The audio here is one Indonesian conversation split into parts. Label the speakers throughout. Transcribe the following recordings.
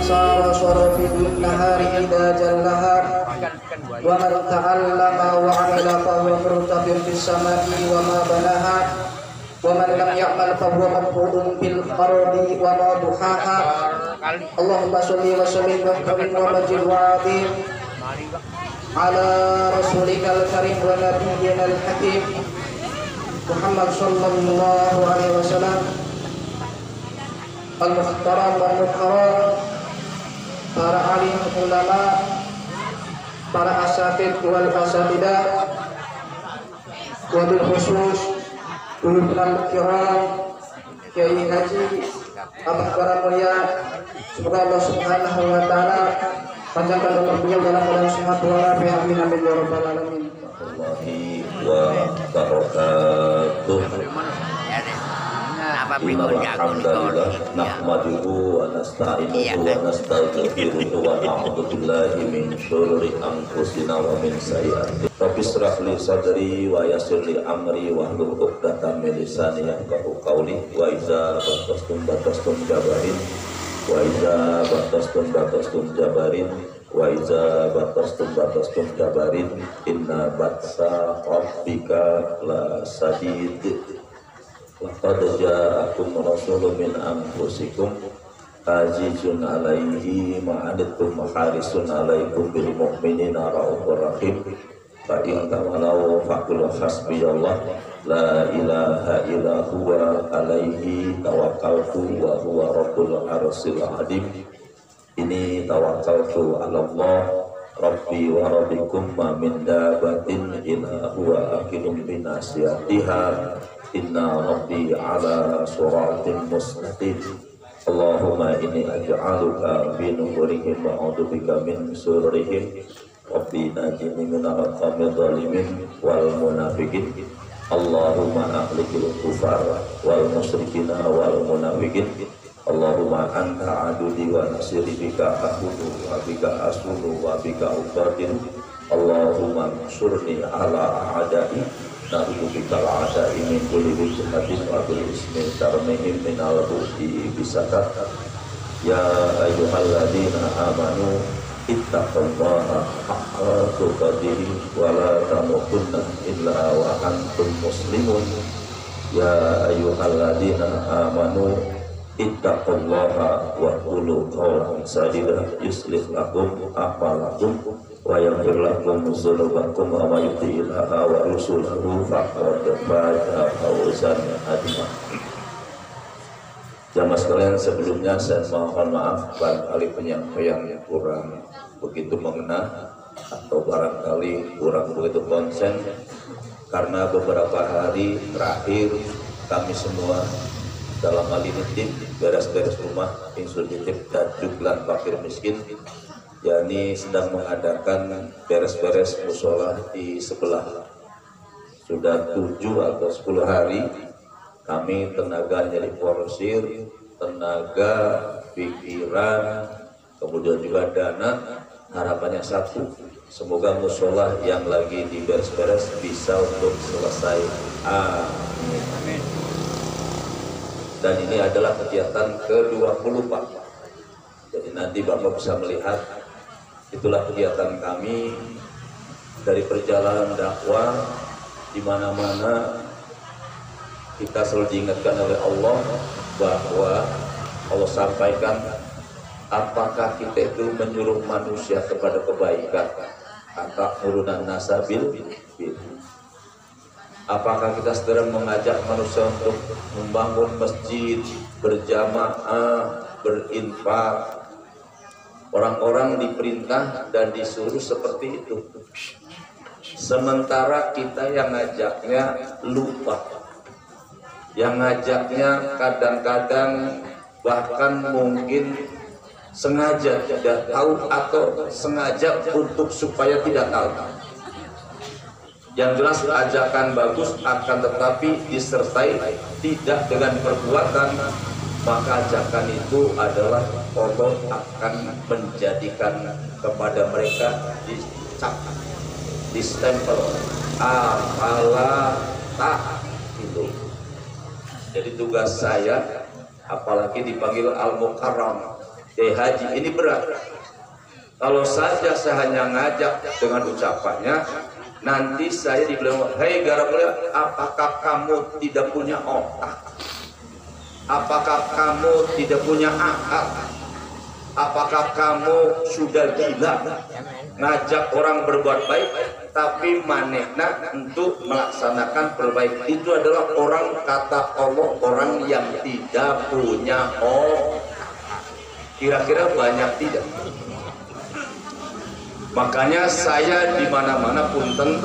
Speaker 1: صار في النهار إذا جلها ومن تعلم وعمل فهو مرتب في السماء وما بناها ومن لم يعمل فهو مفقود في الأرض وما ضحاها اللهم صل وسلم وكرم ومجد وعظيم على رسولك الكريم ونبينا الحكيم محمد صلى الله عليه وسلم المحترم والمكرم, para alim ulama, para asatid wal asatidah, wabil khusus ulul kiram, Kiai Haji Abah Bara Mulia. Semoga Allah Subhanahu wa taala panjangkan umur beliau dalam keadaan sehat walafiat. Amin amin ya rabbal alamin.
Speaker 2: Wa barakatuh. Innal hamdalillah nahmaduhu wa nasta'inuhu wa nastaghfiruhu wa na'udzu billahi min syururi anfusina wa min sayyi'ati. Rabbi shrah li sadri wa yassir li amri wa hlul 'uqdatam min lisani yafqahu qawli. Wa idza batastum jabarin wa idza batastum jabarin wa idza batastum jabarin inna batsa rabbika la sadid. Laqad ja'akum rasulun min anfusikum azizun 'alaihi ma 'anittum harisun 'alaikum bil mu'minina raufur rahim. Fa in tawallaw faqul hasbiyallah la ilaha illa huwa 'alaihi tawakkaltu wa huwa rabbul arsyil 'azim. Ini tawakkaltu 'ala Allah Rabbi wa rabbikum ma min dabatin illa huwa akhidun bi nasiyatiha. Inna rabbi ala suratin mustaqim. Allahumma inni aj'aluka bi nurihim wa a'udzubika min sururihim. Rabbi najini minal qawmi dhalimin wal munafiqin. Allahumma ahlikil kufar wal musyrikina wal munafiqin. Allahumma anta adudi wa nasiri bika ahudu wa bika asulu wa bika ubatin. Allahumma surni ala a'dai na'udzu bika al-'adai min kulli wijhatin wa kulli ismin tarmihim min al-budi bisaka. Ya ayyuhalladzina amanu ittaqullaha haqqa tuqatih wa la tamutunna illa wa antum muslimun. Ya ayyuhalladzina amanu ittaqullaha wa qulu qawlan sadida yuslih lakum a'malakum wa yaghfir lakum dzunubakum wa may yuti'illaha wa rasulahu faqad faza fawzan 'azima. Jamaah sekalian, sebelumnya saya mohon maaf barangkali penyampaian yang kurang begitu mengena atau barangkali kurang begitu konsen, karena beberapa hari terakhir kami semua dalam hal ini tim beres-beres rumah Insul Hitib dan Juglan Fakir Miskin, yakni sedang mengadakan beres-beres musola di sebelah. Sudah 7 atau 10 hari kami tenaga nyari porsir, tenaga, pikiran, kemudian juga dana. Harapannya satu, semoga musola yang lagi di beres-beres bisa untuk selesai. Amin. Dan ini adalah kegiatan ke-20 Pak. Jadi nanti Bapak bisa melihat, itulah kegiatan kami dari perjalanan dakwah di mana-mana. Kita selalu diingatkan oleh Allah bahwa Allah sampaikan, apakah kita itu menyuruh manusia kepada kebaikan atau urunan nasabil? Apakah kita sedang mengajak manusia untuk membangun masjid, berjamaah, berinfak? Orang-orang diperintah dan disuruh seperti itu. Sementara kita yang ngajaknya lupa. Yang ngajaknya kadang-kadang bahkan mungkin sengaja tidak tahu atau sengaja untuk supaya tidak tahu. Yang jelas ajakan bagus, akan tetapi disertai tidak dengan perbuatan, maka ajakan itu adalah Allah akan menjadikan kepada mereka dicap, distempel apalah tak itu. Jadi tugas saya, apalagi dipanggil Al-Mukarram, Haji ini berat. Kalau saja saya hanya ngajak dengan ucapannya, nanti saya dibilang, hei Garabulya, apakah kamu tidak punya otak? Apakah kamu tidak punya akal? Apakah kamu sudah gila ngajak orang berbuat baik, tapi manehna untuk melaksanakan perbaikan? Itu adalah orang, kata Allah, orang yang tidak punya otak. Kira-kira banyak tidak? Makanya saya di mana-mana punten,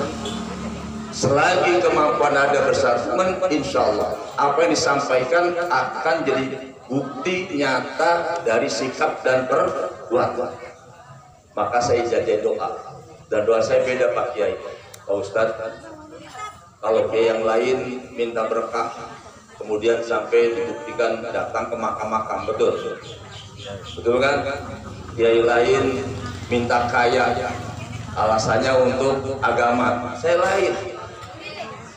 Speaker 2: selagi kemampuan ada bersatuan, insya Allah apa yang disampaikan akan jadi bukti nyata dari sikap dan perbuatan. Maka saya jaga doa, dan doa saya beda Pak Kiai, Pak Ustadz. Kalau Kiai yang lain minta berkah, kemudian sampai dibuktikan datang ke makam-makam, betul kan? Kiai lain minta kaya, alasannya untuk agama. Saya lain,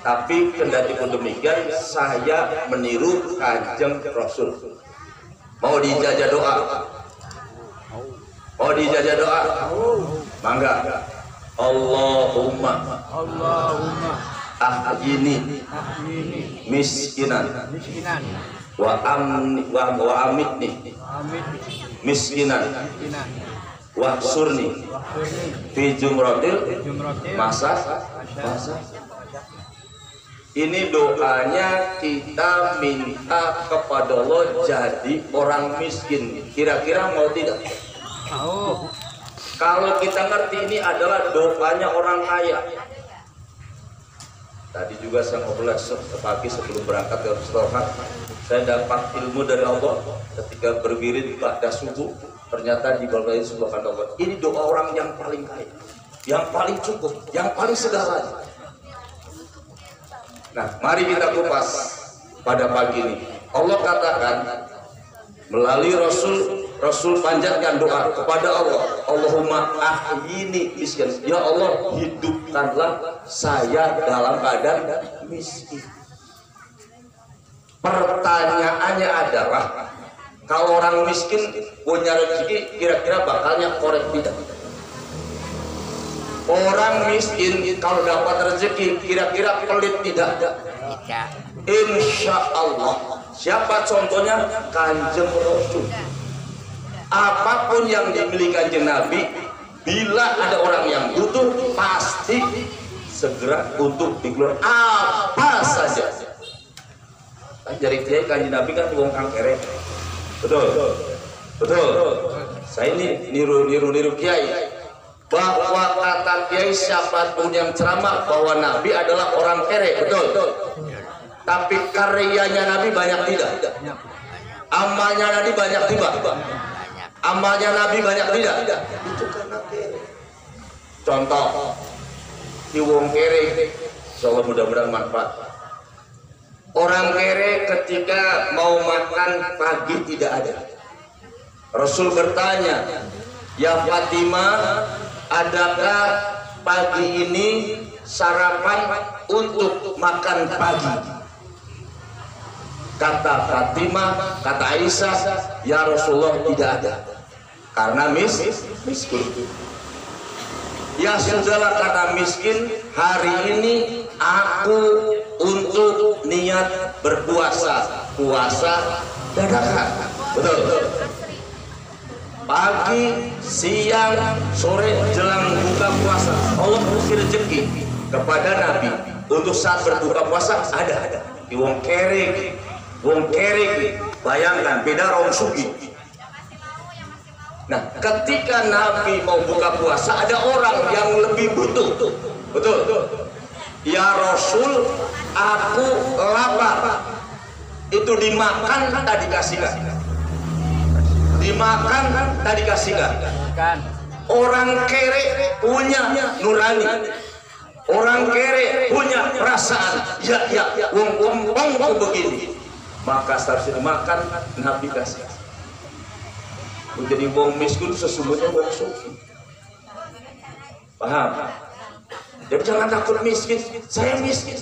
Speaker 2: tapi kendati pun demikian saya meniru Kanjeng Rasul. Mau dijajah doa? Mau dijajah doa? Mangga. Allahumma ahyini miskinan wa amitni miskinan wahsurni fi jumratil masa. Ini doanya kita minta kepada Allah jadi orang miskin. Kira-kira mau tidak? Kalau kita ngerti ini adalah doanya orang kaya. Tadi juga saya ngobrol pagi sebelum berangkat ke Istirahat, saya dapat ilmu dari Allah ketika berwirid pada subuh. Ternyata di bawah ini subhanallah, ini doa orang yang paling kaya, yang paling cukup, yang paling segalanya. Nah, mari kita kupas pada pagi ini. Allah katakan melalui Rasul panjatkan doa kepada Allah, Allahumma ahyini miskin. Ya Allah, hidupkanlah saya dalam keadaan miskin. Pertanyaannya adalah, kalau orang miskin punya rezeki, kira-kira bakalnya korek tidak? Orang miskin kalau dapat rezeki, kira-kira pelit tidak? Tidak. Insya Allah. Siapa contohnya? Kanjeng Rasul. Apapun yang dimiliki Kanjeng Nabi, bila ada orang yang butuh, pasti segera untuk dikeluarkan apa saja. Dari Kiai Kanjeng Nabi kan wong kang kere. Betul. Saya ini niru Kiai, bahwa kata Kiai siapapun yang ceramah bahwa Nabi adalah orang kere, betul. Tapi karyanya Nabi banyak tidak? Amalnya Nabi banyak tidak? Amalnya Nabi banyak tidak? Itu karena kere. Contoh, di wong kere, insyaallah mudah-mudahan manfaat. Orang kere ketika mau makan pagi tidak ada. Rasul bertanya, ya Fatimah, adakah pagi ini sarapan untuk makan pagi? Kata Fatimah, kata Aisyah, ya Rasulullah tidak ada, karena miskin. Ya sudahlah, kata miskin, hari ini aku untuk niat berpuasa, puasa dadakan. Betul. Pagi, siang, sore, jelang buka puasa, Allah kasih rezeki kepada Nabi untuk saat berbuka puasa ada. Di wong kere, bayangkan beda orang sugi. Nah, ketika Nabi mau buka puasa, ada orang yang lebih butuh. Betul. Ya Rasul, aku lapar. Itu dimakan tak dikasihkan. Dimakan tak dikasihkan. Orang kere punya nurani. Orang kere punya perasaan. Ya, wong begini. Maka seharusnya dimakan, Nabi kasih. Menjadi wong miskin sesungguhnya wong sufi. Paham? Jadi jangan takut miskin. Saya miskin,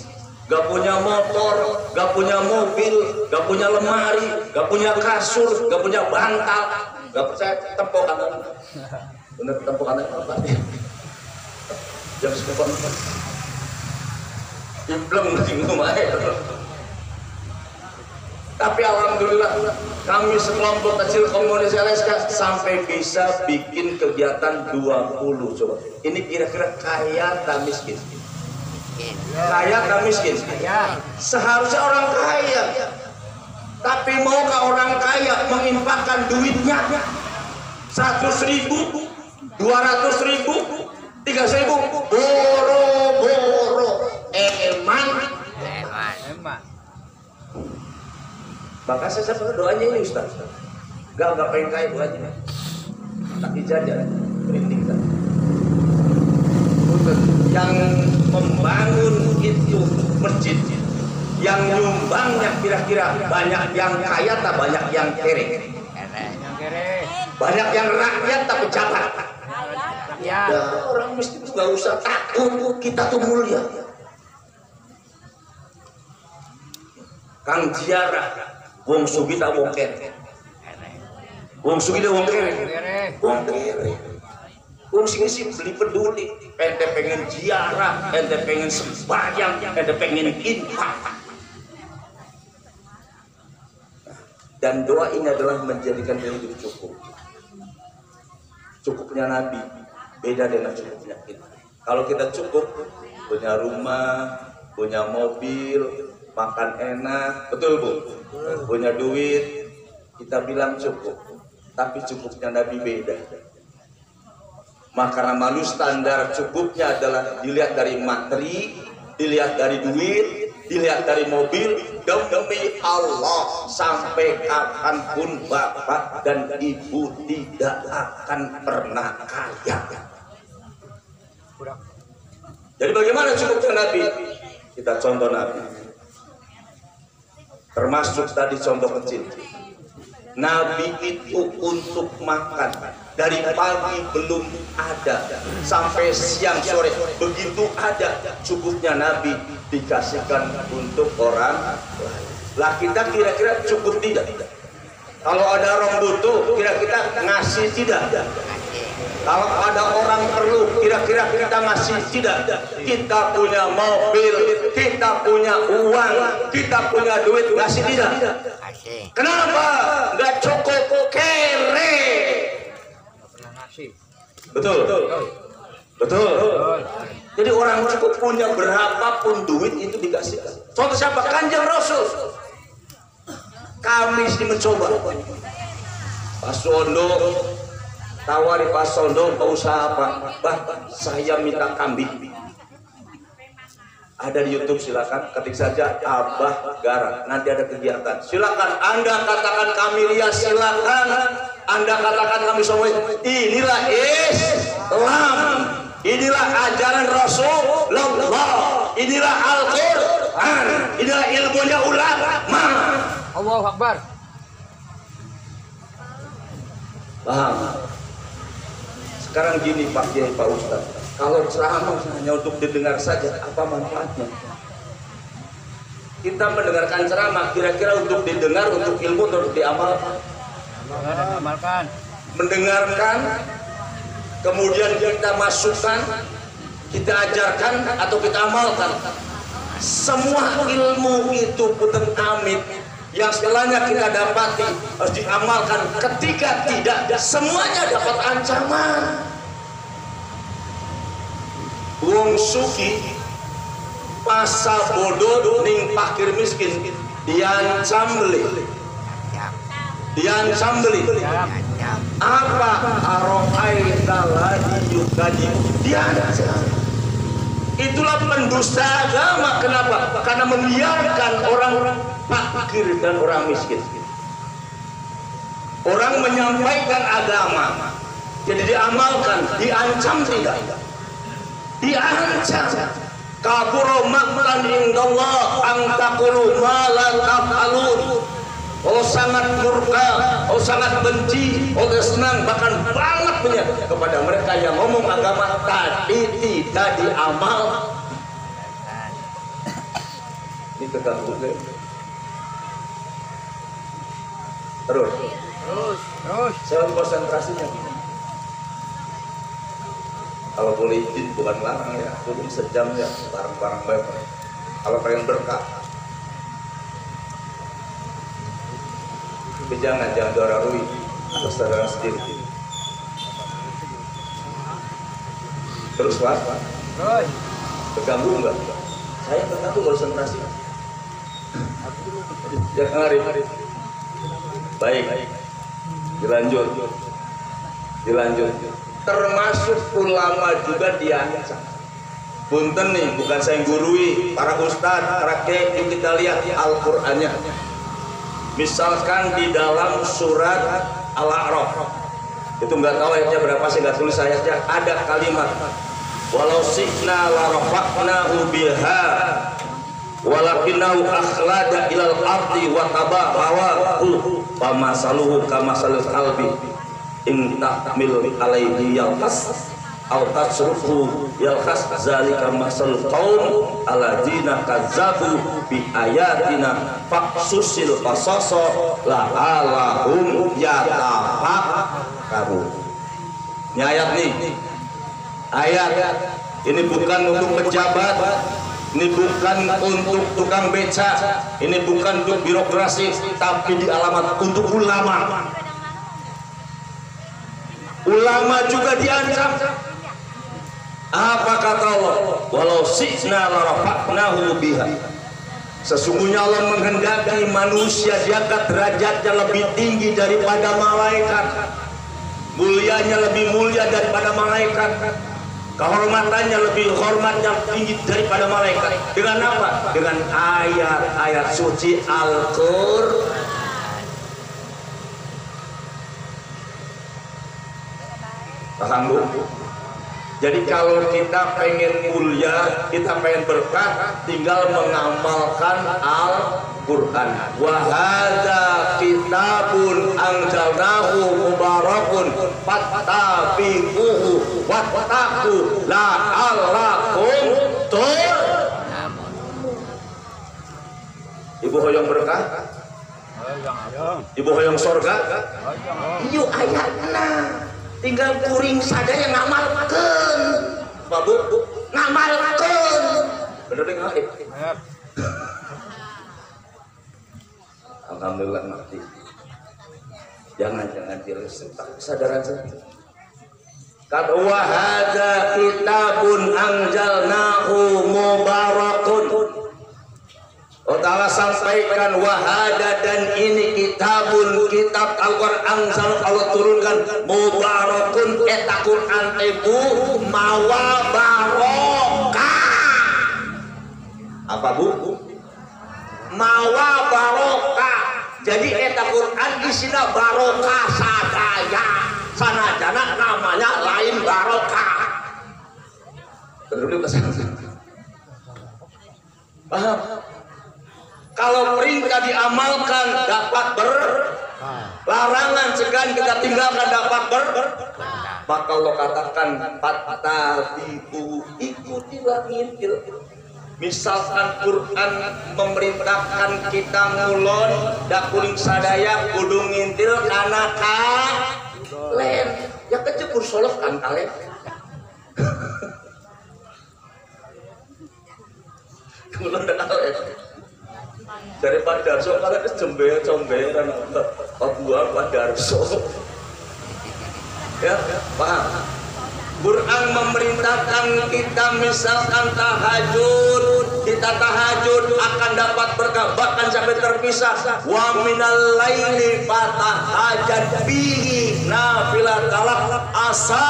Speaker 2: gak punya motor, gak punya mobil, gak punya lemari, gak punya kasur, gak punya bantal. Gak percaya tepuk kanan. Bener tepuk kanan apa? Jam 10. Belum singgung aja. Tapi alhamdulillah kami sekelompok kecil komunitas LSK sampai bisa bikin kegiatan 20 coba. Ini kira-kira kaya tak miskin? Kaya tak miskin? Seharusnya orang kaya. Tapi maukah orang kaya menginfakkan duitnya 100.000, 200.000, 3.000? Boro-boro eman. Maka saya doanya ini Ustaz. Gak pengen kaya doanya. Tak ijazah, merinding kan. Yang membangun itu masjid, yang nyumbangnya kira-kira banyak yang kaya tak banyak yang kere? Banyak yang rakyat tak pejabat. Ya, orang miskin itu gak usah takut, kita tuh mulia. Kang Jiara wong sugi tak wong kere. Wong sugi tak wong kere. Wong kere. Wong sing beli peduli. Ente pengen ziarah, ente pengen sembahyang, ente pengen infak. Dan doa ini adalah menjadikan diri hidup cukup. Cukupnya Nabi beda dengan cukupnya kita. Kalau kita cukup, punya rumah, punya mobil, makan enak, betul Bu? Punya duit, kita bilang cukup. Tapi cukupnya Nabi beda. Maka malu standar cukupnya adalah dilihat dari materi, dilihat dari duit, dilihat dari mobil. Demi Allah, sampai kapanpun bapak dan ibu tidak akan pernah kaya. Jadi bagaimana cukupnya Nabi? Kita contoh Nabi. Termasuk tadi contoh kecil. Nabi itu untuk makan dari pagi belum ada sampai siang sore begitu ada cukupnya Nabi dikasihkan untuk orang lain. Lah kita kira-kira cukup tidak? Kalau ada orang butuh kira-kira ngasih tidak? Kalau ada orang perlu kira-kira kita ngasih tidak? Kita punya mobil, kita punya uang, kita punya duit, ngasih tidak? Kenapa? Nggak cukup, kere. Betul. Jadi orang cukup punya berapapun duit itu dikasihkan. Contoh siapa? Kanjeng Rasul. Kami sih mencoba. Pak Sondo tawari Pak Sondo, Pak usaha apa? Bah, saya minta kambing. Ada di YouTube, silakan ketik saja Abah Gara, nanti ada kegiatan. Silakan Anda katakan kami lihat, silakan Anda katakan kami semua. Inilah Islam, inilah ajaran Rasulullah, inilah Al-Quran, inilah ilmunya ulama.
Speaker 3: Allahu Akbar.
Speaker 2: Paham? Sekarang gini Pak Kiai, Pak Ustaz, kalau ceramah hanya untuk didengar saja, apa manfaatnya? Kita mendengarkan ceramah kira-kira untuk didengar, untuk ilmu, untuk diamalkan. Mendengarkan, kemudian kita masukkan, kita ajarkan, atau kita amalkan. Semua ilmu itu punten amit yang setelahnya kita dapati harus diamalkan. Ketika tidak, semuanya dapat ancaman. Wong suki pasal bodoh ning fakir miskin diancam beli. Apa aro'aita ladzi yukadi, diancam. Itulah pendusta agama. Kenapa? Karena membiarkan orang fakir dan orang miskin. Orang menyampaikan agama jadi diamalkan, diancam tidak? Diancam. Kabura maqtan indallah an taqulu ma la taf'alun. Oh sangat murka, oh sangat benci, oh senang, bahkan banget punya kepada mereka yang ngomong agama tapi tidak diamal. Ini tegak terus.
Speaker 3: Terus.
Speaker 2: Saya konsentrasinya gini. Kalau boleh izin bukan larang ya, turun sejam ya, barang-barang baik. Kalau pengen berkah, tapi jangan dorarui atas saudara sendiri. Terus Pak, terganggu enggak? Saya terganggu konsentrasi. Jangan hari. Baik, dilanjut. Termasuk ulama juga diancam. Punten nih, bukan saya gurui, para ustadz, para kiai, kita lihat Al-Qur'annya. Misalkan di dalam surat Al-A'raf, itu nggak tahu ayatnya berapa sih, nggak tulis ayatnya, ada kalimat walau sikna la rafa'nahu biha walakinahu akhlada ilal ardi wa tabahawahu famasaluhu kamasalil qalbi in tahmil alaihi yalqas aw tasrufu yalqas zalika masal qaum alladzina kazzabu bi ayatina faqsusil qasasa la'allahum yatafakkarun. Ini ayat nih. Ayat ini bukan untuk pejabat, ini bukan untuk tukang beca, ini bukan untuk birokrasi, tapi di alamat untuk ulama. Ulama juga diancam. Apa kata Allah? Walau syi'na la rafa'nahu biha. Sesungguhnya Allah menghendaki manusia diangkat derajatnya lebih tinggi daripada malaikat. Mulianya lebih mulia daripada malaikat. Kehormatannya lebih hormatnya tinggi daripada malaikat. Dengan apa? Dengan ayat-ayat suci Al-Qur'an. Paham Bu? Jadi kalau kita pengen mulia, kita pengen berkah, tinggal mengamalkan Al-Qur'an. Wa hadza kitabun anzalnahu mubarakun fattabi'uhu wattaqu la'allakum turhamun. Ibu hoyong berkah? Ibu hoyong surga? Yuk ayatna. Tinggal kuring saja yang ngamalkan, Pak Bu, ngamalkan. Bener deh ngaib. Alhamdulillah mati. Jangan diresetak kesadaran saya. Kata wa hadza kitabun anzalnahu mubarakun. Allah Ta'ala sampaikan wahada dan ini kitab Al-Quran Allah turunkan mubarakun eta Quran ibu mawa barokah. Apa Bu? Mawa barokah. Jadi eta Quran isina barokah sadaya. Sanajana namanya lain barokah. Betul paham? Kalau perintah diamalkan dapat larangan segan kita tinggalkan dapat maka Allah katakan fattabi'u, ikutilah ngintil. Misalkan Quran memerintahkan kita ngulon da kuring sadaya kudu ngintil kana kalen ya kecebur solof kan kalen. Ngulon da kalen daripada darso kalian comberan buang Pak Darso ya paham. Quran memerintahkan kita misalkan tahajud, kita tahajud akan dapat berkah bahkan sampai terpisah wa minal laili fatahajat bihi nafilatalak asa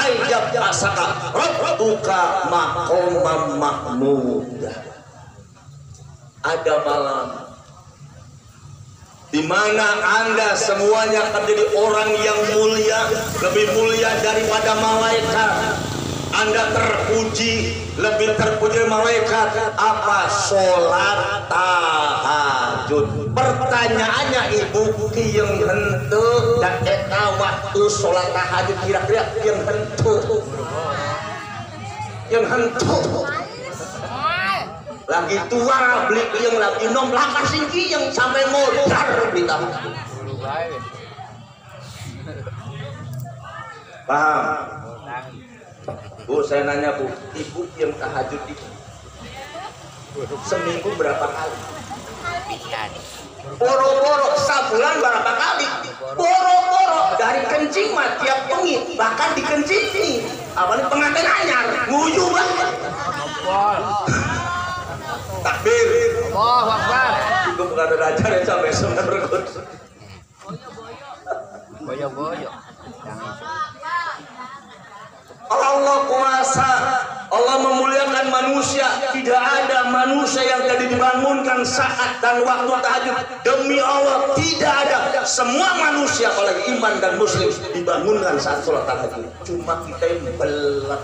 Speaker 2: ayyab asaka rabbuka maqamam mahmudah. Ada malam di mana Anda semuanya akan jadi orang yang mulia, lebih mulia daripada malaikat. Anda terpuji, lebih terpuji malaikat. Apa? Sholat tahajud. Pertanyaannya ibu, yang henteu dan eta waktu sholat tahajud kira-kira yang henteu. Yang henteu. Lagi tua beli yang lagi nom langkah singgi yang sampai modar di tahun Paham? Bu, saya nanya Bu, ibu yang tahajud itu seminggu berapa kali? Boro-boro sebulan berapa kali? Boro-boro dari kencing mah tiap bengi, bahkan dikencingi. Apalagi pengantin anyar, nguyu banget. Takbir.
Speaker 3: Allahu Akbar.
Speaker 2: Itu bukan ada ajar yang sampai sunat berikut.
Speaker 3: Boyo-boyo.
Speaker 2: Allah kuasa, Allah memuliakan manusia. Tidak ada manusia yang tadi dibangunkan saat dan waktu tahajud. Demi Allah tidak ada. Semua manusia apalagi iman dan muslim dibangunkan saat sholat tahajud. Cuma kita yang belak.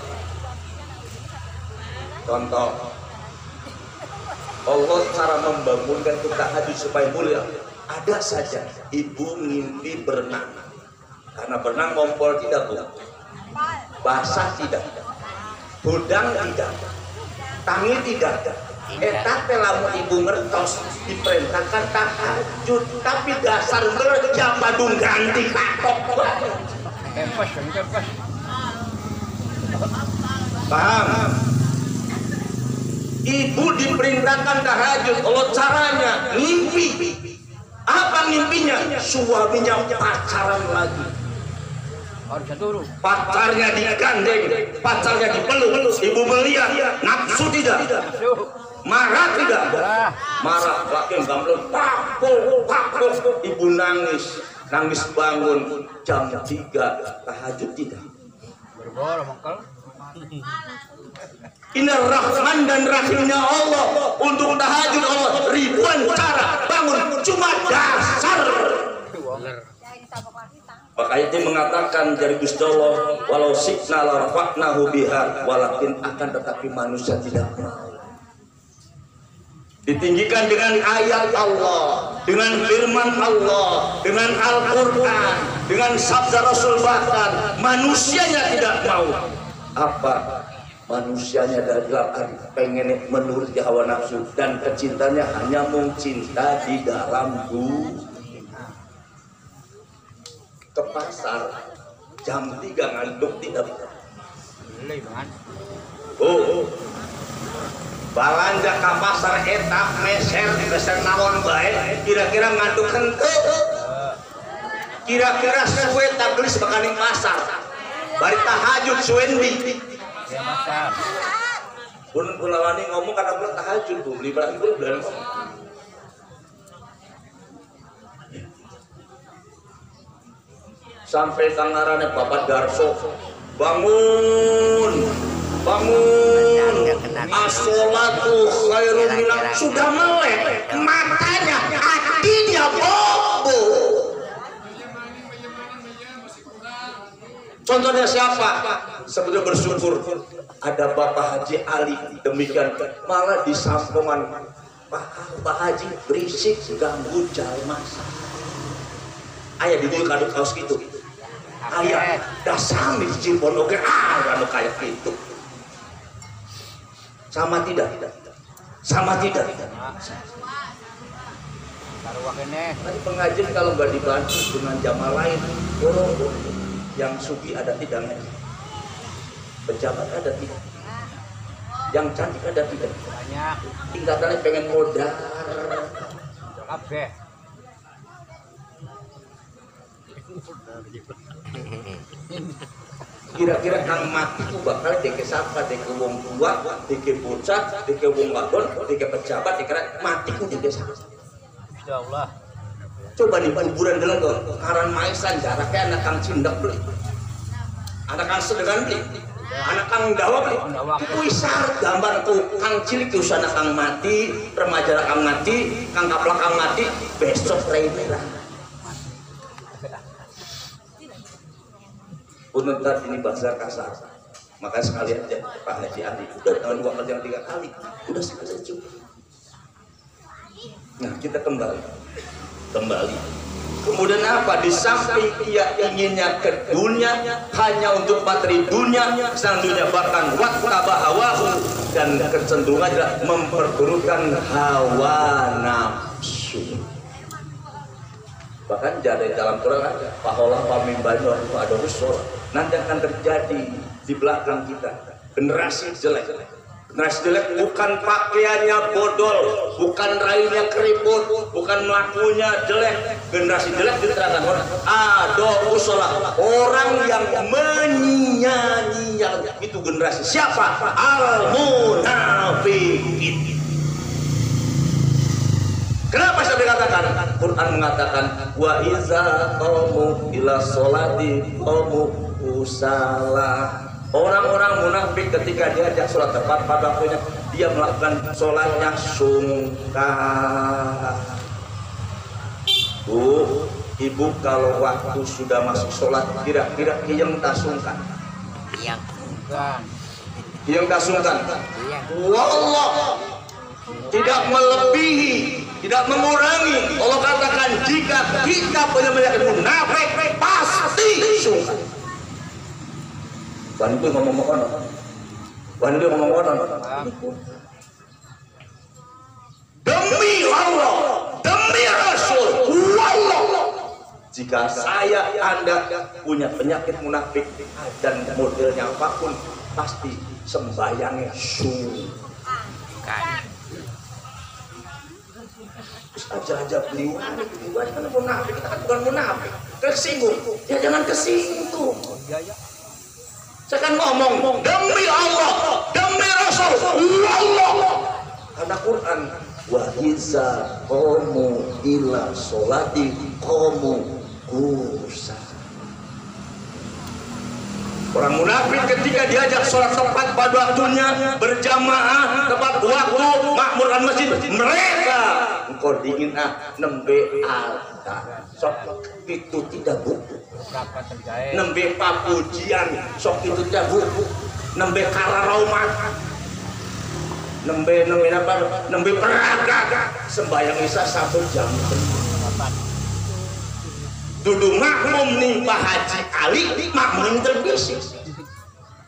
Speaker 2: Contoh, Allah cara membangunkan kita tahajud supaya mulia. Ada saja ibu mimpi berenang. Karena berenang kompor tidak Bu. Basah tidak, budang tidak, tangi tidak. Tapi lamun ibu ngertos diperintahkan tahajud, tapi dasar kerja badung ganti katok.
Speaker 3: Kempes.
Speaker 2: Paham? Ibu diperintahkan tahajud. Allah caranya ngimpi. Apa ngimpinya? Suaminya pacaran lagi. Pacarnya digandeng, pacarnya dipeluk, ibu melihat, nafsu tidak, marah tidak, marah, laki gambleng, pakul, ibu nangis bangun jam 3 tahajud tidak. Ini rahman dan rahimnya Allah untuk tahajud Allah ribuan cara bangun cuma dasar. Makanya dia mengatakan dari Gusti Allah, walau sikna la rafa'nahu biha, walakin akan tetapi manusia tidak mau. Ditinggikan dengan ayat Allah, dengan firman Allah, dengan Al-Quran, dengan sabda Rasul, bahkan manusianya tidak mau. Apa? Manusianya dalam pengen menurut hawa nafsu dan kecintanya hanya mau cinta di dalam dunia. Ke pasar jam 3 ngantuk tidak balanja ke pasar etap meser naon bae kira-kira ngantuk henteu kira-kira suwe tak gelis bakaning pasar bari tahajud suwendi pun kulawani ngomong karena belum tahajud Bu beli barang itu dan sampai tangarane Bapak Darso bangun as-sholatu khairun minam sudah melek matanya hatinya bobo. Contohnya siapa? Sebetulnya bersyukur ada Bapak Haji Ali demikian malah di sampongan Pak Haji berisik ganggu jalma ayah di dulu kadut kaos gitu ayah dasami di Cirebon oke anu kayak gitu sama tidak tadi pengajian kalau nggak dibantu dengan jamaah lain yang sugi ada tidaknya pejabat ada tidak yang cantik ada tidak
Speaker 3: banyak
Speaker 2: tingkatannya pengen modal
Speaker 3: kabeh.
Speaker 2: Kira-kira kang mati itu bakal deke siapa? Deke wong tua, deke bocah, deke wong wadon, deke pejabat, deke mati ku deke siapa?
Speaker 3: Insyaallah.
Speaker 2: Coba di kuburan dalam karan maisan jaraknya anak kang cindak beli, anak kang sedegan beli, anak kang dawa beli. Itu isyarat gambar tuh kang cilik tuh anak kang mati, remaja kang mati, kang kaplak kang mati, besok rene lah. Unentar ini bahasa kasar, maka sekali aja Pak Haji Ali udah tahun 2 kali yang 3 kali, udah selesai cukup. Nah kita kembali. Kemudian apa? Di samping ia inginnya ke dunia hanya untuk materi dunia, selanjutnya bahkan wattaba hawahu dan kecenderungan adalah memperturutkan hawa nafsu. Bahkan dari dalam Quran ada paholah pamimbanyo ada usul. Nanti akan terjadi di belakang kita generasi jelek. Generasi jelek bukan pakaiannya bodol, bukan rayunya keriput, bukan melakunya jelek. Generasi jelek diterangkan orang ada usolah, orang yang menyia-nyiakan itu generasi siapa? Al-munafiqin. Kenapa saya dikatakan? Quran mengatakan wa iza qamu ila sholati qamu usala. Orang-orang munafik ketika diajak sholat tepat pada waktunya, dia melakukan sholatnya sungkan. Bu, ibu kalau waktu sudah masuk sholat kira-kira yang tak sungkan?
Speaker 3: Yang sungkan.
Speaker 2: Yang tak sungkan? Wallah, tidak melebihi, tidak mengurangi. Allah katakan jika kita punya penyakit munafik pasti sungkan. Bantu ngomong-ngomong, bantu ngomong-ngomong. Demi Allah, demi Rasul, wallah. Jika saya Anda punya penyakit munafik dan modelnya apapun, pasti sembayangnya sungkan. Terus aja beliau kan munafik, kita kan bukan munafik. Kesinggung, ya jangan kesinggung. Saya kan ngomong demi Allah, demi Rasul, Allah. Karena Quran wa iza qamu ila sholati qamu kusa. Orang munafik ketika diajak sholat tepat pada waktunya, berjamaah tepat waktu, makmuran masjid, mereka engkau dingin nembe alta sok itu tidak butuh, nembe papujian sok itu tidak butuh, nembe kalaraumat, nembe apa, nembe peraga sembahyang isya 1 jam. Dudu makmum nih Pak Haji Ali, makmum televisi.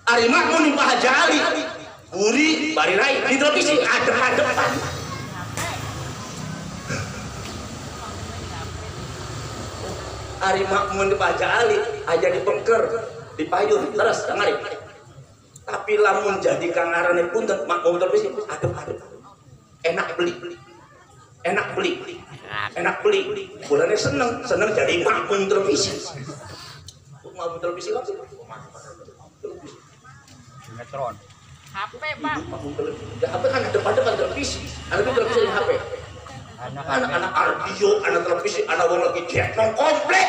Speaker 2: Ari makmum nih Pak Haji Ali, buri bari rai di televisi adep-adepan. Ari makmum di Pak Haji Ali aja di pengker, di payun terus ngari. Tapi lamun jadi kangarane punten makmum televisi adep-adep. Enak beli. Enak beli, bulannya seneng jadi makmum televisi. Makmum televisi apa sih?
Speaker 3: Sinetron. HP Pak.
Speaker 2: Makmum televisi. Ya, HP kan ada televisi, ada televisi di HP. Anak-anak radio, anak televisi, anak orang lagi jetnong komplek.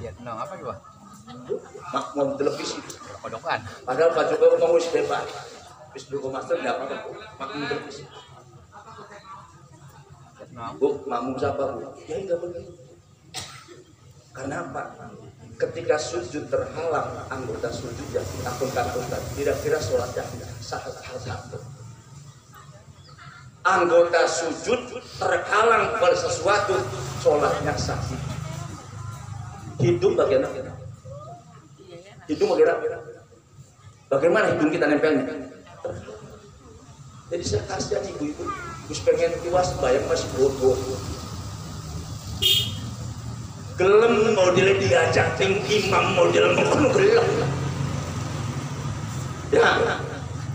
Speaker 3: Jetnong apa juga?
Speaker 2: Makmum televisi.
Speaker 3: Kodokan.
Speaker 2: Padahal Pak Jokowi ngomong wis bebas. Wis dulu master enggak apa-apa. Makmum televisi. Bu, makmum siapa Bu? Ya enggak begitu. Karena apa? Ketika sujud terhalang anggota sujudnya, takut-takutan, kira-kira sholatnya sah satu. Anggota sujud terhalang oleh sesuatu, sholatnya sah. Hidung bagaimana? Hidung bagaimana? Bagaimana hidung kita nempelnya? Jadi saya kasihan ibu-ibu. Terus pengen tiwas bayang masih bodoh. Gelem model diajak ting imam model ngono gelem. Ya,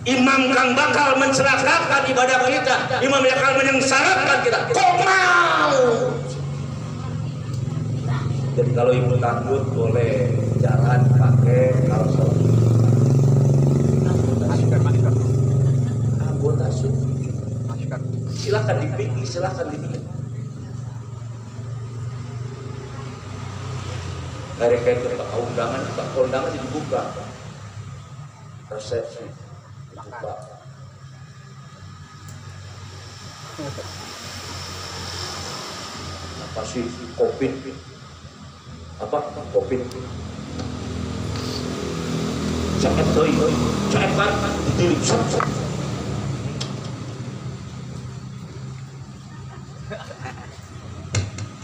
Speaker 2: imam kang bakal mencelakakan ibadah kita, imam yang akan menyengsarakan kita. Kok mau? Jadi kalau ibu takut boleh jalan pakai kaos. Anggota sujud. Silakan dipilih, silakan dipilih. Dari kayak undangan dibuka, resepsi dibuka. Apa sih COVID? Apa COVID? Cek doi, cek kan, ditilik.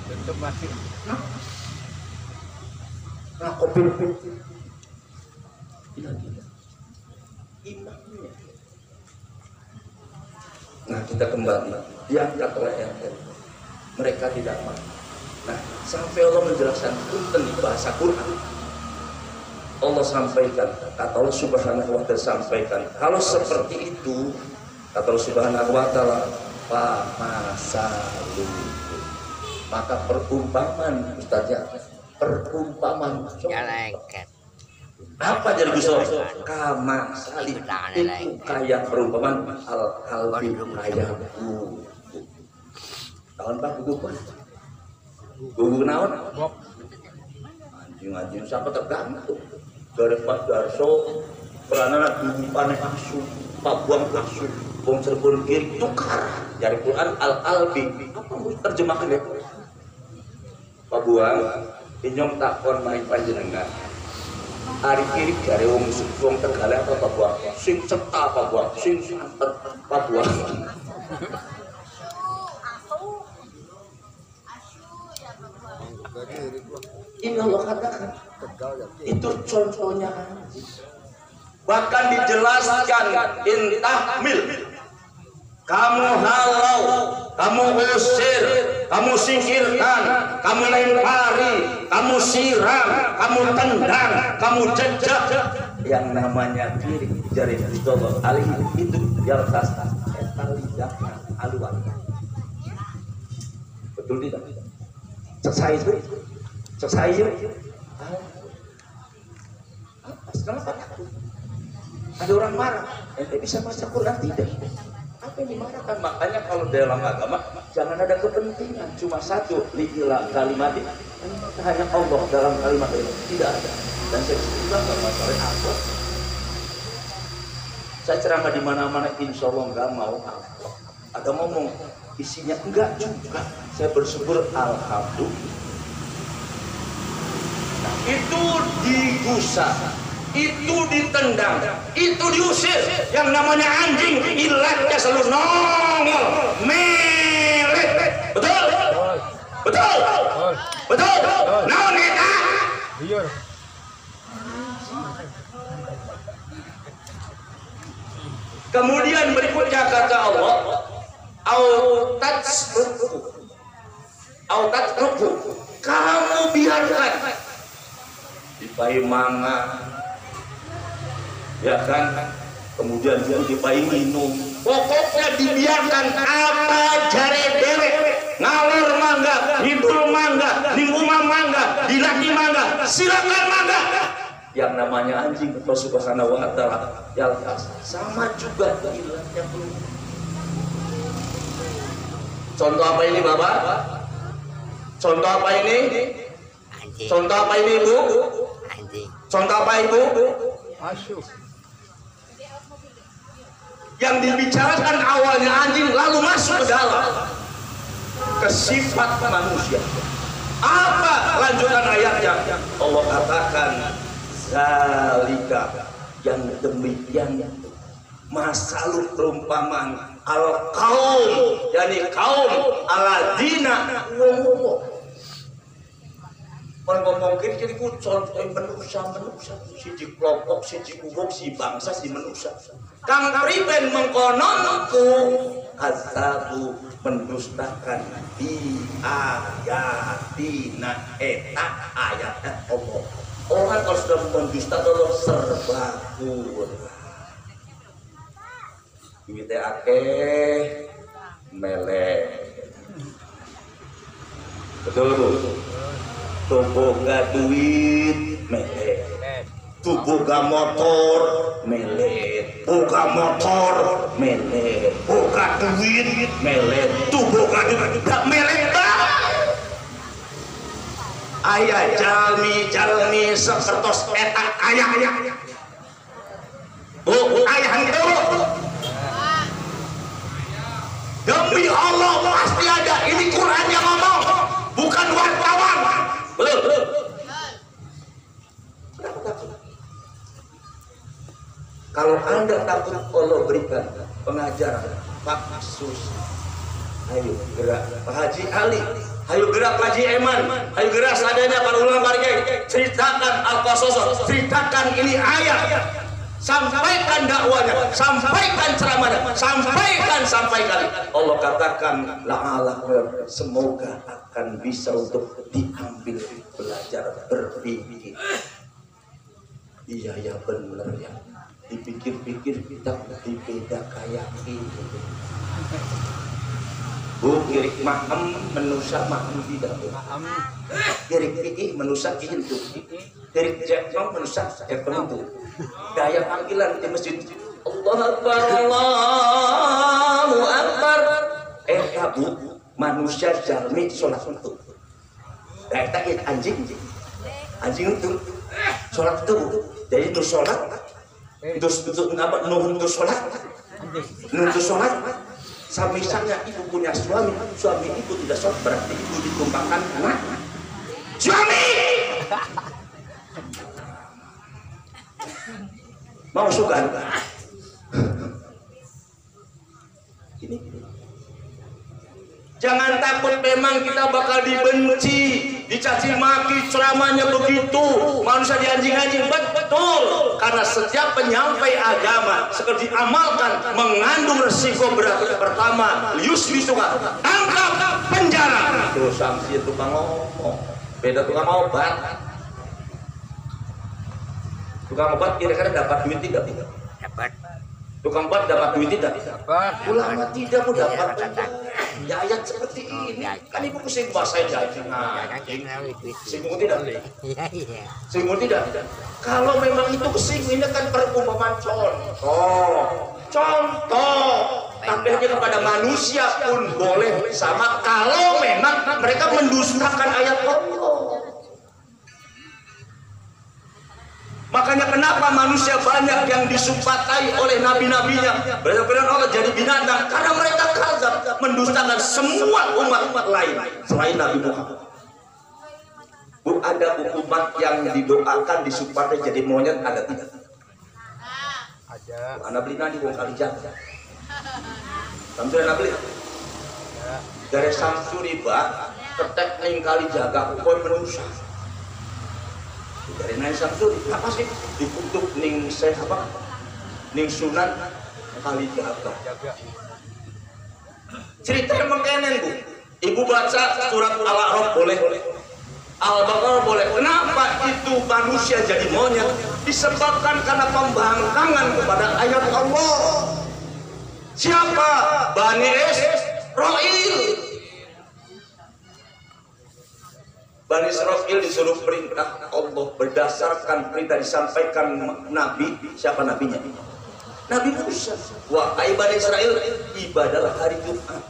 Speaker 3: Tutup masih.
Speaker 2: Nah, kopi tidak imamnya. Nah, kita kembali diangkat oleh RT. mereka tidak mau. Nah, sampai Allah menjelaskan punten di bahasa Quran. Allah sampaikan, kata Allah Subhanahu wa Ta'ala sampaikan, kalau seperti itu, kata Allah Subhanahu wa Ta'ala, pamasalu, maka perumpamaan, Ustaznya, perumpamaan apa jadi Gusto? Kama salib itu kayak perumpamaan al-kalbi kayak buku. Tahun Pak buku buku naon? Anjing siapa tergantung dari Pak Darso peranana buku panen asu Pak Buang asu Bung Cirebon kiri tukar dari Quran al-albi apa terjemahkan ya Pak Buang inyong takon main panjenengan hari kiri dari wong Tegalek apa Pak Buang sing ceta Pak Buang sing santet Pak Buang ini Allah katakan itu contohnya bahkan dijelaskan intahmil kamu halau kamu usir kamu singkirkan kamu lempari kamu siram kamu tendang kamu jejak yang namanya kiri jari Allah alih itu yaltas lidah aluan betul tidak cek saya kenapa takut ada orang marah ente bisa baca Quran tidak apa yang dimarahkan makanya kalau dalam agama jangan ada kepentingan cuma satu lihilah kalimat hanya Allah dalam kalimat itu tidak ada dan saya bilang nggak masalah apa saya ceramah di mana-mana insya Allah nggak mau apa ada ngomong isinya enggak juga saya bersyukur alhamdulillah itu digusah itu ditendang itu diusir yang namanya anjing ilatnya selalu nongol melet betul betul betul naon eta iya kemudian berikutnya kata Allah autatruku kamu biarkan dipai manga ya kan kemudian dia dipai minum pokoknya dibiarkan apa jare dewek ngalor mangga hidul mangga lingkungan mangga dilaki mangga silakan mangga yang namanya anjing Allah Subhanahu wa Ta'ala ya sama juga ilahnya contoh apa ini Bapak contoh apa ini contoh apa ini Ibu contoh apa Ibu asyuk yang dibicarakan awalnya anjing lalu masuk ke dalam ke sifat manusia apa lanjutan ayatnya Allah katakan zalika yang demikian masalah perumpamaan al kaum yakni kaum aladina ngomong kiri ku contoh manusia siji kelompok siji umum si bangsa si manusia kang priben mengkononku azabu mendustakan di ayatina eta ayatnya Allah orang kalau sudah mendustakan Allah serba kurang duit akeh melek betul boga duit melek boga motor melek boga motor melek boga duit melek boga duit gak melek ayah jalmi sepertos etak ayah ayah itu demi Allah pasti ada ini Quran yang ngomong bukan wartawan betul kalau Anda takut Allah berikan pengajaran Pak Sus ayo gerak Pak Haji Ali ayo gerak Pak Haji Eman ayo gerak seadanya para ulama partai ceritakan Al-Qasas ceritakan ini ayat sampaikan dakwanya, sampaikan ceramahnya, sampaikan. Allah katakan la'alak, semoga akan bisa untuk diambil belajar berpikir. Iya ya benar ya, dipikir-pikir kita dibeda kayak ini. Bu kirik maem menusa maem tidak bu. Kirik pikir menusa itu. Kirik jekong menusa jekong itu. Daya panggilan di masjid. Allahu Akbar, Allahu Akbar. Bu manusia jalmi sholat itu. Daya takit anjing itu sholat itu. Jadi itu sholat. Untuk apa? Nuhun itu sholat. Misalnya ibu punya suami ibu tidak sholat, berarti ibu ditumpahkan anak suami. Mau suka ini. Jangan takut, memang kita bakal dibenci, dicaci maki, ceramahnya begitu, manusia dianjing-anjing, betul. Karena setiap penyampai agama seperti diamalkan mengandung resiko berat. Pertama, yusbisuka, tangkap, penjara. Itu sanksi tukang ngomong, beda tukang obat. Tukang obat kira-kira dapat duit tidak? Dapat. Tukang obat dapat duit tidak?
Speaker 3: Dapat.
Speaker 2: Ulama tidak mau dapat. Ya ayat seperti ini kan ibu pusing bahasa jajing. Singgung tidak? Singgung tidak? Kalau memang itu kesinggung, ini kan perumpamaan contoh tampilnya kepada manusia pun boleh sama kalau memang mereka mendustakan ayat Allah. Makanya kenapa manusia banyak yang disumpatai oleh nabi-nabinya, benar-benar Allah jadi binatang, karena mereka kadzab, mendustakan semua umat lain selain Nabi Muhammad. Bu, ada umat yang didoakan disumpatai jadi monyet, ada tidak?
Speaker 3: Ada.
Speaker 2: Anak beli nadi wong kali jaga. Samsuri anak beli. Dari Samsuri ba, ketek ning kali jaga, kowe menusa. Dari naik Samsuri apa sih dikutuk ning apa ning Sunan kali jaga. Ceritanya mengkenen bu, ibu baca surat Al-A'raf boleh, Al-Baqarah boleh. Kenapa itu manusia jadi monyet? Disebabkan karena pembangkangan kepada ayat Allah. Siapa? Bani Israil. Bani Israil disuruh perintah Allah berdasarkan perintah disampaikan Nabi. Siapa nabinya? Nabi Musa. Wahai Bani Israil, ibadahlah hari Jumat.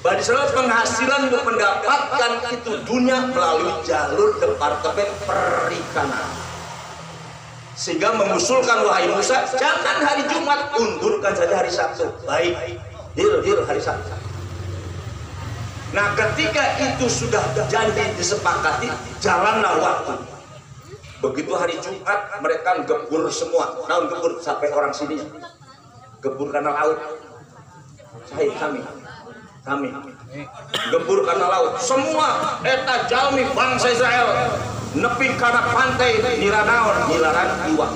Speaker 2: Bani Israil penghasilan untuk mendapatkan itu dunia melalui jalur departemen perikanan. Sehingga mengusulkan wahai Musa, jangan hari Jumat, undurkan saja hari Sabtu. Baik, deal hari Sabtu. Nah, ketika itu sudah janji disepakati, jalanlah waktu. Begitu hari Jumat, mereka gebur semua. Namun gebur sampai orang sini. Gebur karena laut. Kami. Gebur karena laut. Semua eta jalmi bangsa Israel nepi karena pantai niranaon, nilaran iwak.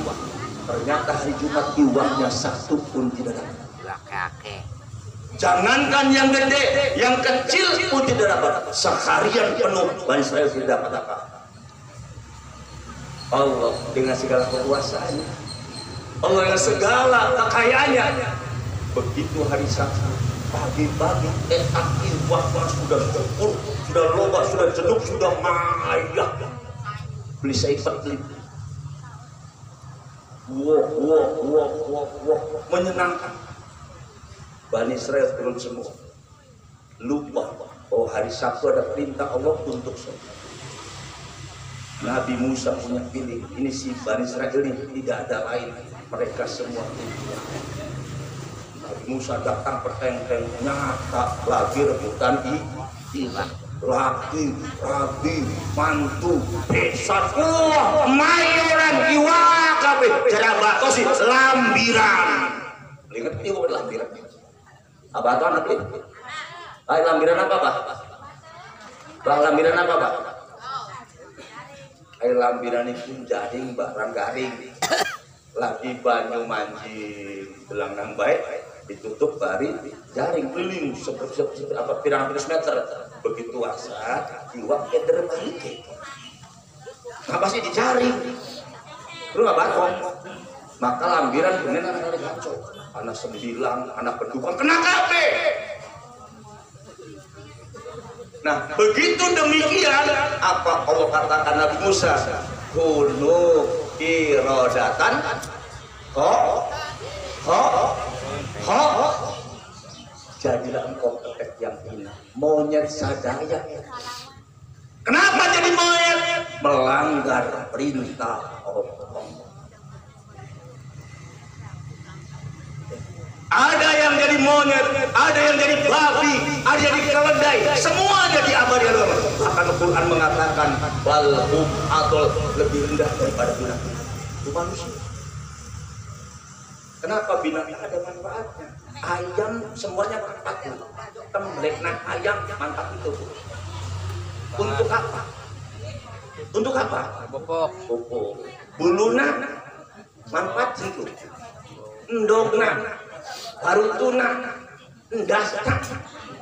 Speaker 2: Ternyata hari Jumat iwaknya satu pun tidak ada. Jangankan yang gede, yang kecil pun tidak dapat. Seharian penuh Bani Israil tidak dapat apa. Allah dengan segala kekuasaannya, Allah dengan segala kekayaannya. Begitu hari Sabtu, pagi-pagi iwaknya sudah syukur, sudah loba, sudah jeduk, sudah mayah. Beli seifat beli. Wow, menyenangkan. Bani Israel turun semua, lupa oh hari Sabtu ada perintah Allah untuk sholat. Nabi Musa punya pilih, ini si Bani Israel ini tidak ada lain, mereka semua tujuan. Nabi Musa datang perteng-teng, nyata lagi rebutan ilang, laki, rabi, mantu, besan, mayoran, iwak, cara batosi, lambiran. Ingat ini bukan lambiran. Apa itu anak ini? Lambiran apa pak? Lambiran apa pak? Lambiran itu jaring barang garing. lagi banyu mancing belang nang baik ditutup bari jaring keliling seperti apa pirang-pirang meter begitu asa iwak keder balik apa sih dijaring lu nggak baton maka lambiran bener anak kacau anak 9 anak berdukung kena kabe. Nah begitu demikian apa Allah katakan Nabi Musa kunu kirodatan jadilah engkau ketek yang hina monyet sadaya. Kenapa jadi monyet? Melanggar perintah Allah. Ada yang jadi monyet, ada yang jadi babi, ada yang jadi keledai, semua jadi abadi Allah. Akan Al-Quran mengatakan balhum atol lebih rendah daripada binatang. Itu manusia. Kenapa binatang ada manfaatnya? Ayam semuanya manfaatnya. Temlek nak ayam mantap itu. Untuk apa? Untuk apa?
Speaker 3: Pupuk.
Speaker 2: Pupuk. Buluna manfaat itu. Endogna, barutuna, endasna,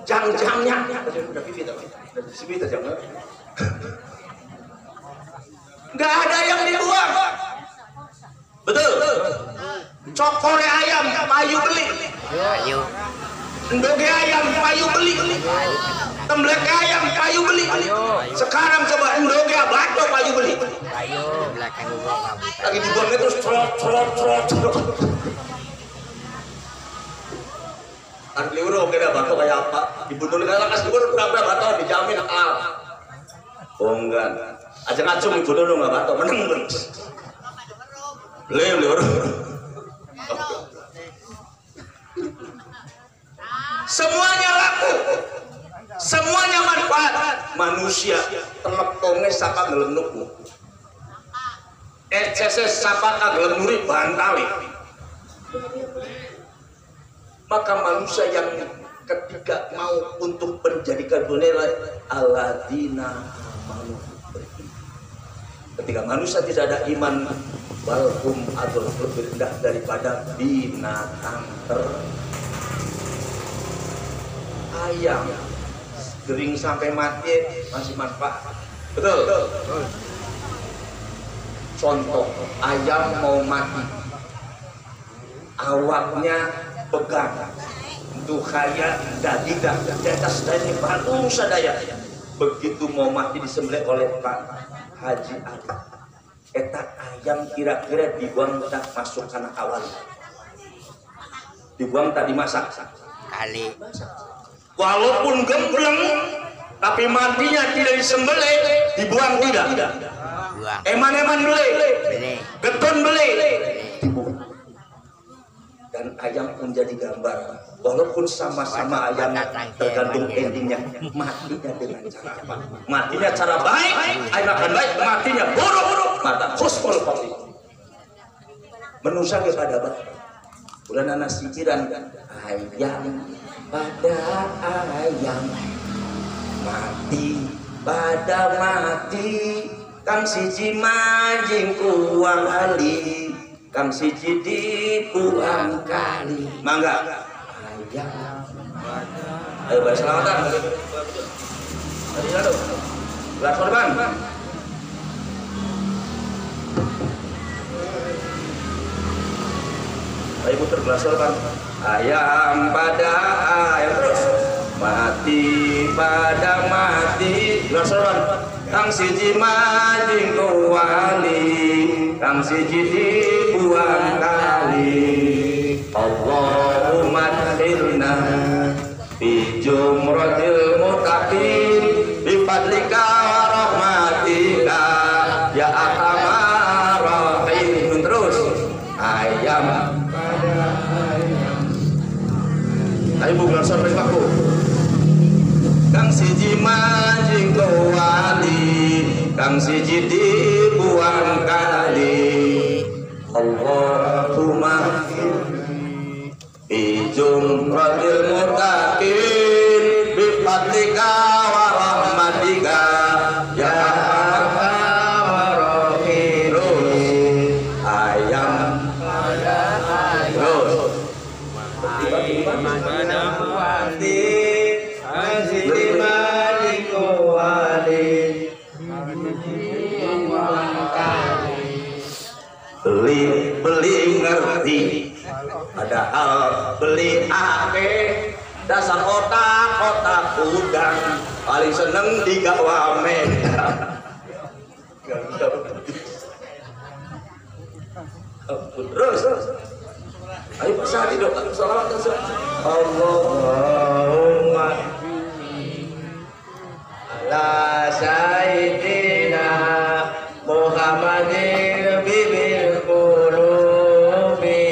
Speaker 2: jang-jangnya. Udah pipit apa? Udah disebut aja. Nggak ada yang dibuang. Betul. Cokore ayam, payu beli.
Speaker 3: Ayo.
Speaker 2: Endoge ayam, payu beli. Temblek ayam, payu beli. Sekarang coba endoge bato payu beli.
Speaker 3: Ayo. Belakang gua kamu.
Speaker 2: Lagi dibuangnya terus trot. Kan liuro kena bato kayak apa? Dibunuh negara kas dibunuh berapa bato dijamin al. Oh enggak. Aja ngacung ibu dulu nggak bato meneng. Liuro. Semuanya laku, semuanya manfaat. Manusia telekongnya sapa ngelenukmu, SCS sapa kagelem nuri bantali. Maka manusia yang ketiga mau untuk menjadikan dunia aladina mau beriman. Ketika manusia tidak ada iman, balhum atau lebih rendah daripada binatang ayam gering sampai mati masih manfaat. Betul. Contoh ayam mau mati awaknya pegang untuk kaya dadidah di atas dari patung sadaya begitu mau mati disembelih oleh Pak Haji Ali eta ayam kira-kira dibuang tak masuk karena awal dibuang tadi masak
Speaker 3: Kali.
Speaker 2: Walaupun gembleng, tapi matinya tidak disembelih, dibuang tidak.
Speaker 3: Buang.
Speaker 2: Eman-eman beli,
Speaker 3: Beli.
Speaker 2: getun beli, dibuang. Dan ayam pun jadi gambar. Walaupun sama-sama ayam, tergantung endingnya. Matinya dengan cara apa? Matinya cara baik, ayam akan baik. Matinya buruk, mata khusus pasti. Menusa kepada bapak. Bulan anak sikiran ayam. Pada ayam mati pada mati kang siji majing kuang kali kang siji dibuang kali mangga ayam ayo balik selamatan tadi lalu belas korban ayo putar belas korban ayam pada ayam terus mati pada mati lasoran kang siji majing kuwali kang siji dibuang kali Allahumma khilna bi jumratil muttaqin bi fadlika wa rahmatika ya arhamar rahim terus ayam ayo bukan sampai aku kang siji majing kuwali kang siji dibuang kali Allahumma bi jumratil muttaqin bi fadlika wa rahmatika ya arhamar rahim ayam ngerti padahal beli ake dasar otak udang paling seneng digawa medan. Terus ayo pasal hidup salawat Allahumma ala sayyidina Muhammadin bibil qulubi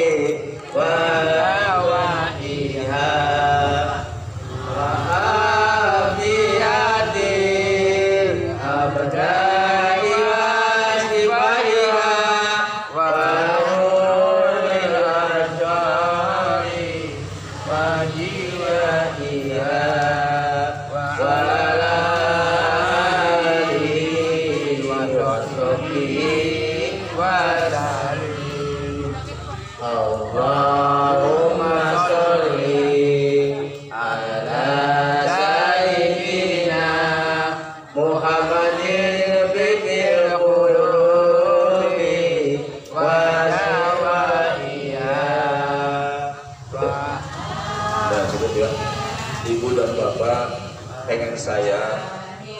Speaker 2: wa waiha wa abiyatil abdai wa sifaiha wa nuril arjari wa jiwaiha wa Allahumma sholli ala sayyidina Muhammadin bibil qulubi wa sawaiha. Dan cukup ya, Ibu dan Bapak pengen saya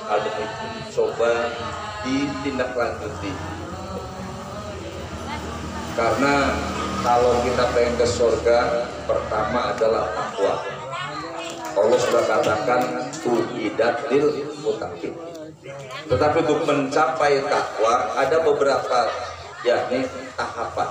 Speaker 2: ada coba ditindaklanjuti. Karena kalau kita pengen ke surga, pertama adalah takwa. Allah sudah katakan uiddat lil muttaqin. Tetapi untuk mencapai takwa ada beberapa yakni tahapan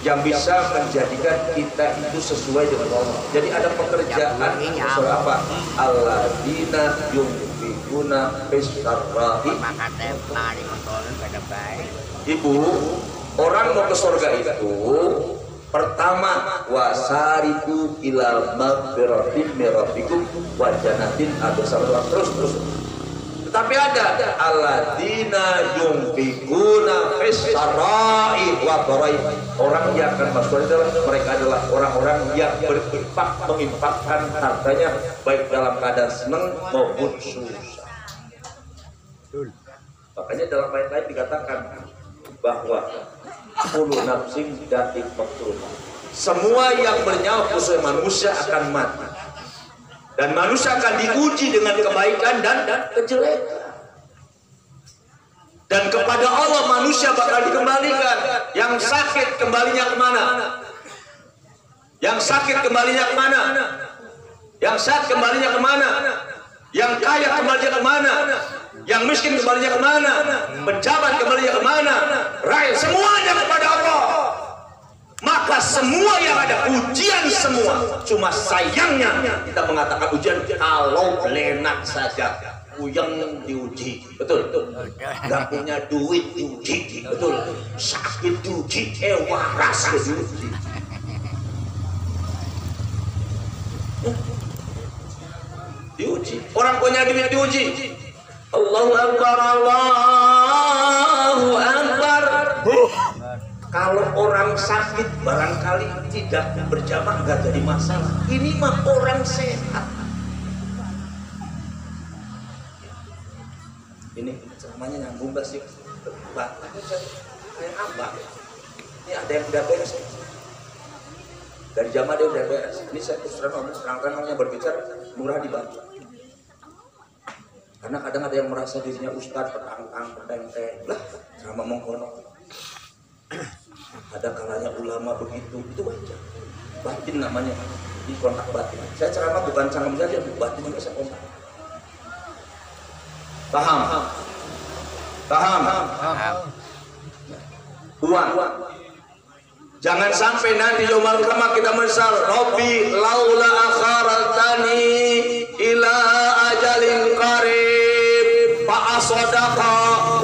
Speaker 2: yang bisa menjadikan kita itu sesuai dengan Allah. Jadi ada pekerjaan sesuai apa? Alladzina yunfiquna fis-sarra'i. Ibu, orang mau ke surga itu pertama wasariku ila magfiratin min rabbikum wa jannatin absarullah terus. Tetapi ada alladzina yunfiquna fis-sarra'i wa dharai. Orang yang akan masuk mereka adalah orang-orang yang berinfak, menginfakkan hartanya baik dalam keadaan senang maupun susah. Makanya dalam ayat lain dikatakan bahwa kullu nafsin dha'iqatul maut. Semua yang bernyawa khususnya manusia akan mati. Dan manusia akan diuji dengan kebaikan dan kejelekan. Dan kepada Allah manusia bakal dikembalikan. Yang sakit kembalinya kemana? Yang sakit kembalinya kemana? Yang sehat kembalinya kemana? Yang kaya kembalinya kemana? Yang miskin kembalinya kemana? Pejabat kembalinya kemana? Rakyat semuanya kepada Allah. Maka semua yang ada ujian semua. Cuma sayangnya kita mengatakan ujian kalau lenak saja. Uyang diuji, betul. Gak punya duit diuji, betul. Sakit diuji, waras diuji. Diuji. Orang punya duit diuji. Allahu Akbar, Allahu Akbar. Kalau orang sakit barangkali tidak berjamaah nggak jadi masalah. Ini mah orang sehat. Ini ceramahnya nyambung gak sih? Kayak apa? Ini ada yang udah beres. Dari jamaah dia udah beres. Ini saya terus terang namanya berbicara murah dibantu. Karena kadang ada yang merasa dirinya ustadz, petang-tang, peteng-teng. Lah, sama mengkono. Ada kalanya ulama begitu, itu wajar. Batin namanya, ini kontak batin. Saya ceramah bukan cangkem saja, batin juga saya kontak. Paham? Uang. Jangan sampai nanti yaumul qiyamah kita menyesal. Rabbi laula akhartani ila ajalin qarib fa asadaqa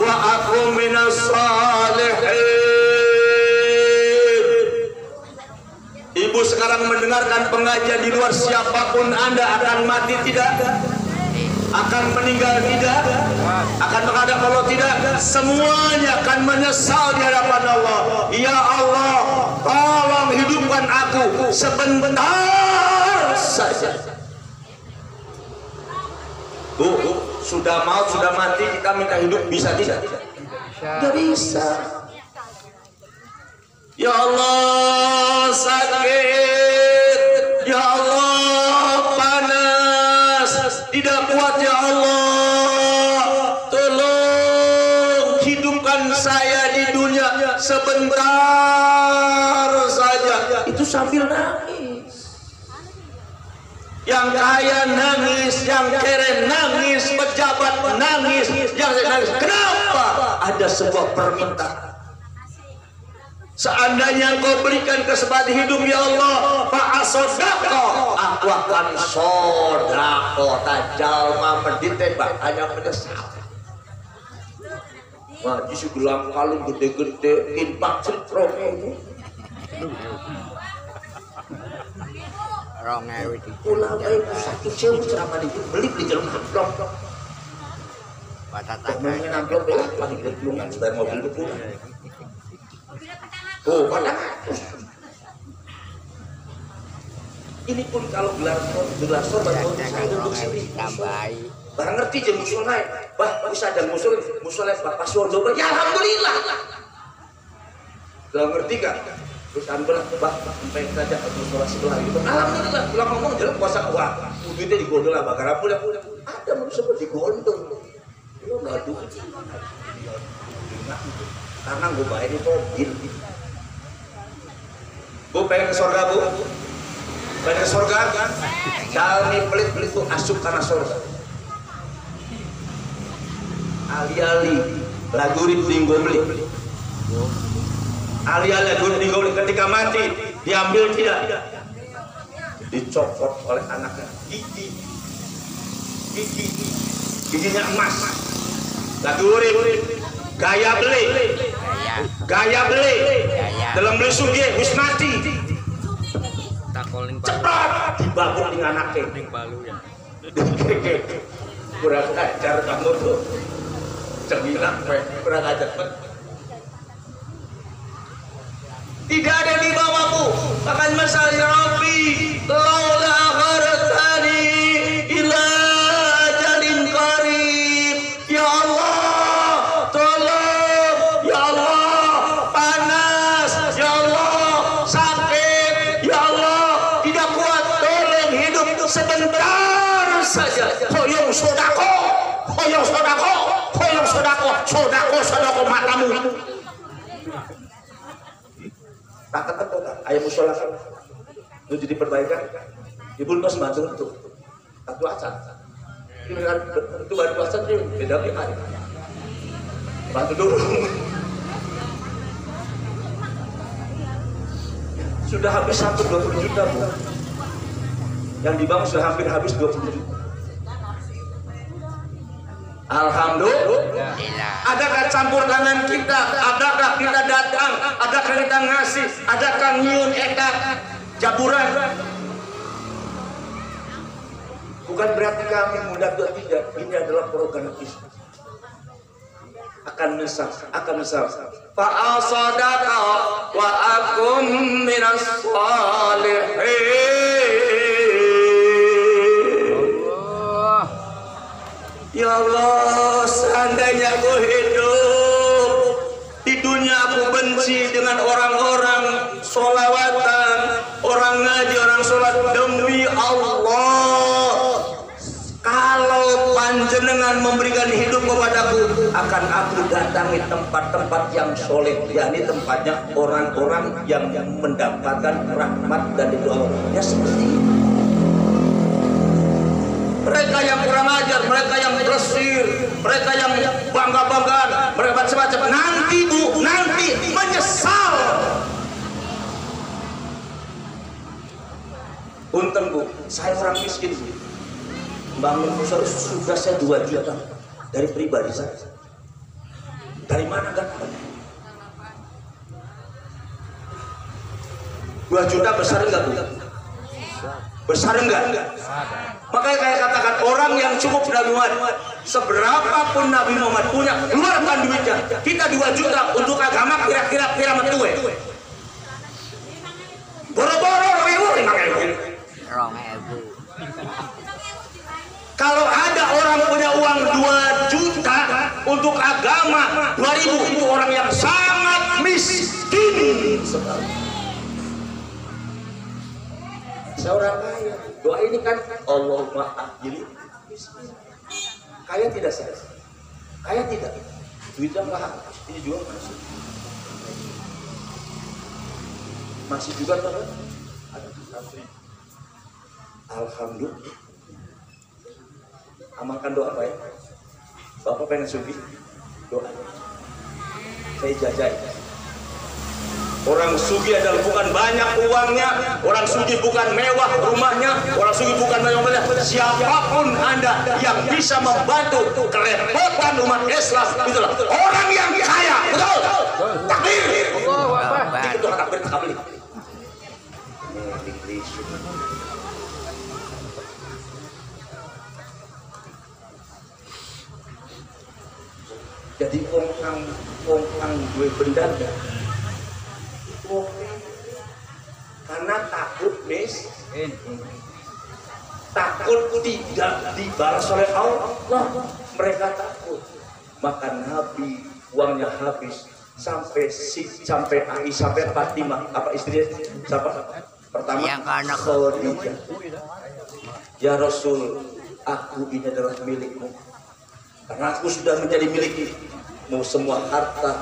Speaker 2: wa akum minas salihin. Ibu sekarang mendengarkan pengajian di luar, siapapun Anda akan mati tidak? Akan meninggal tidak? Akan menghadap Allah tidak? Semuanya akan menyesal di hadapan Allah. Ya Allah, tolong hidupkan aku sebentar saja. Sudah maut, sudah mati, kita minta hidup bisa tidak? Tidak bisa. Ya Allah sakit, ya Allah panas, tidak kuat ya Allah, tolong hidupkan saya di dunia sebentar saja. Itu sambil nangis. Yang kaya nangis, yang keren nangis, pejabat nangis, yang nangis. Kenapa? Ada sebuah permintaan. Seandainya Engkau berikan kesempatan hidup ya Allah, fa'asodako, aku akan sodako tajal menditebak hanya menyesal. Wah, jisu gelang kalung gede-gede, impak cetrok itu.
Speaker 3: Rongewi
Speaker 2: Pulang itu satu sewu ceramah itu beli di jalan amplop.
Speaker 3: Patata
Speaker 2: Ngomongin amplop ya, lagi di pelungan supaya mobil itu pulang. Oh, pada ini pun kalau gelar sorban
Speaker 3: tambahi.
Speaker 2: barang ngerti jeung musul naik. Bah, bisa ada musul Bapak Suryo. Ya alhamdulillah. Kalau ngerti kan? Terus ambil bah sampai saja musola sebelah itu. Alhamdulillah, kalau ngomong jalan puasa wah, duitnya digondol lah bakar pulang. Ada manusia seperti digondol. Lu enggak duit. Karena gue bayar itu mobil. Bu pengen ke surga bu? Pengen ke surga kan? Jalani pelit-pelit tuh asup karena surga. Ali-ali lagurit tinggal beli. Ali-ali lagurit tinggal beli. Ketika mati diambil tidak? Dicopot oleh anaknya. Giginya emas. Lagurit. Gaya beli. Dalam beli sugi wis mati. Cepat dibangun dengan anaknya. Kurang ajar kamu tuh. Cemilan kurang ajar. Tidak ada di bawahku. Akan masal ya Rabbi. Laula ghartani ila ajalin qarib. Ya Allah, tolong. Ya Allah, panas. Ya Allah, sakit. Ya Allah, tidak kuat. Tolong hidup sebentar saja. Hoyong sodako. Hoyong sodako. Hoyong sodako. Sodako matamu. Tak ketemu kan? Ayah musola kan? Itu jadi perbaikan. Ibu pas bantu itu. Satu acan. Itu baru acan dia beda beda. Bantu dulu. Sudah habis 120 juta bu. Yang dibangun sudah hampir habis 20 juta. Alhamdulillah. Adakah campur tangan kita? Adakah kita datang? Adakah kita ngasih? Adakah nyun eka jaburan? Bukan berarti kami mudah atau tidak. Ini adalah program Islam. Akan mesal. Fa'al sadaqa wa akum minas salihin. Ya Allah, seandainya aku hidup di dunia, aku benci dengan orang-orang sholawatan, orang ngaji, orang sholat. Demi Allah, kalau panjenengan memberikan hidup kepadaku, akan aku datangi tempat-tempat yang soleh, yakni tempatnya orang-orang yang mendapatkan rahmat dan doa Allah. Ya seperti ini. Mereka yang kurang ajar, mereka yang bersir, mereka yang bangga-banggaan, mereka macam-macam. Nanti bu, nanti menyesal. Untung bu, saya orang miskin bu. Bangun musola sudah saya 2 juta dari pribadi saya. Dari mana kan? 2 juta besar enggak bu? Besar enggak? Makanya saya katakan orang yang cukup Nabi Muhammad, seberapapun Nabi Muhammad punya, keluarkan duitnya. Kita 2 juta untuk agama kira-kira metue. Boro-boro 5.000. Kalau ada orang punya uang 2 juta untuk agama 2.000, itu orang yang sangat miskin. miskin sekali. Seorang kaya, doa ini kan Allahumma ajili miskin. Kaya tidak selesai, kaya tidak, duitnya nggak habis, ini juga masih juga kan? Ada santri. Alhamdulillah. Amalkan doa baik. Bapak pengen sugih, doa. Saya jajai. Orang sugih adalah bukan banyak uangnya, orang sugih bukan mewah rumahnya, orang sugih bukan mewah. Siapapun Anda yang bisa membantu kerepotan umat Islam, itulah orang yang kaya. Betul? Takbir. Itu takbir takbir. Jadi orang gue benda karena takut takut tidak dibalas oleh Allah, mereka takut. Maka Nabi uangnya habis sampai Aisyah, sampai Fatimah, apa istrinya siapa pertama? Khadijah. Ya Rasul, aku ini adalah milikmu karena aku sudah menjadi milikmu. Mau semua harta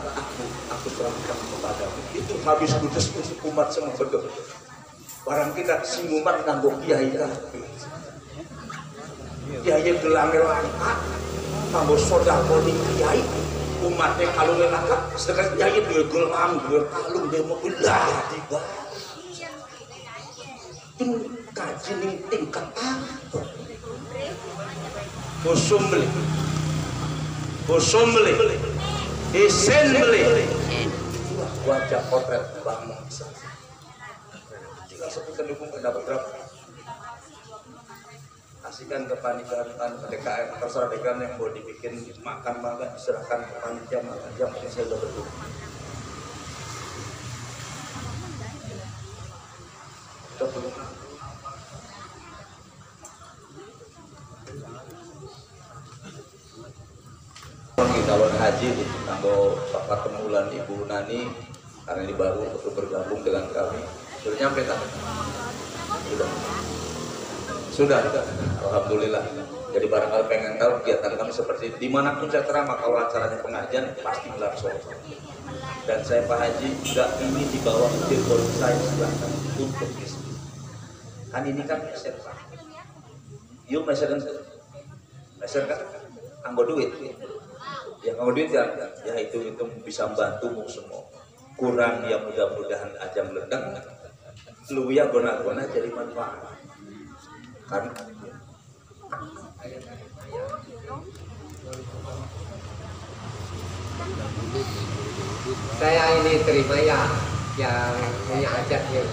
Speaker 2: aku serahkan kepadamu. Itu habis kudus untuk umat semua betul. Barang kita si umat nganggo kiai kabeh. Kiai gelangel langka, nganggo sedekah ning kiai, umatnya kalung langka, sedekah kiai duwe gelang, duwe kalung, duwe mobil lah tiba. Itu kaji ning tingkat apa? Bosum beli, isen beli, wajah potret bangsa. Jika sebutkan dukung pendapat berapa? Kasihkan ke panitia DKM, terserah DKM yang mau dibikin makan diserahkan ke panitia makan jam ini saya sudah berdua. Calon haji kanggo Bapak Temulan Ibu Nani karena ini baru untuk bergabung dengan kami. Sudah nyampe tak? Sudah. Alhamdulillah. Jadi barangkali pengen tahu kegiatan kami seperti dimanapun saya ceramah, kalau acaranya pengajian pasti berlangsung. Dan saya Pak Haji juga ini di bawah telepon saya silahkan untuk istri. Kan ini kan meser Pak. Yuk meser kan? Anggo duit. Ya kalau duit ya itu bisa membantumu semua. Kurang ya mudah-mudahan aja meledak. Lu ya gona-gona jadi manfaat. Kan?
Speaker 4: Saya ini terima ya yang punya ajak ya,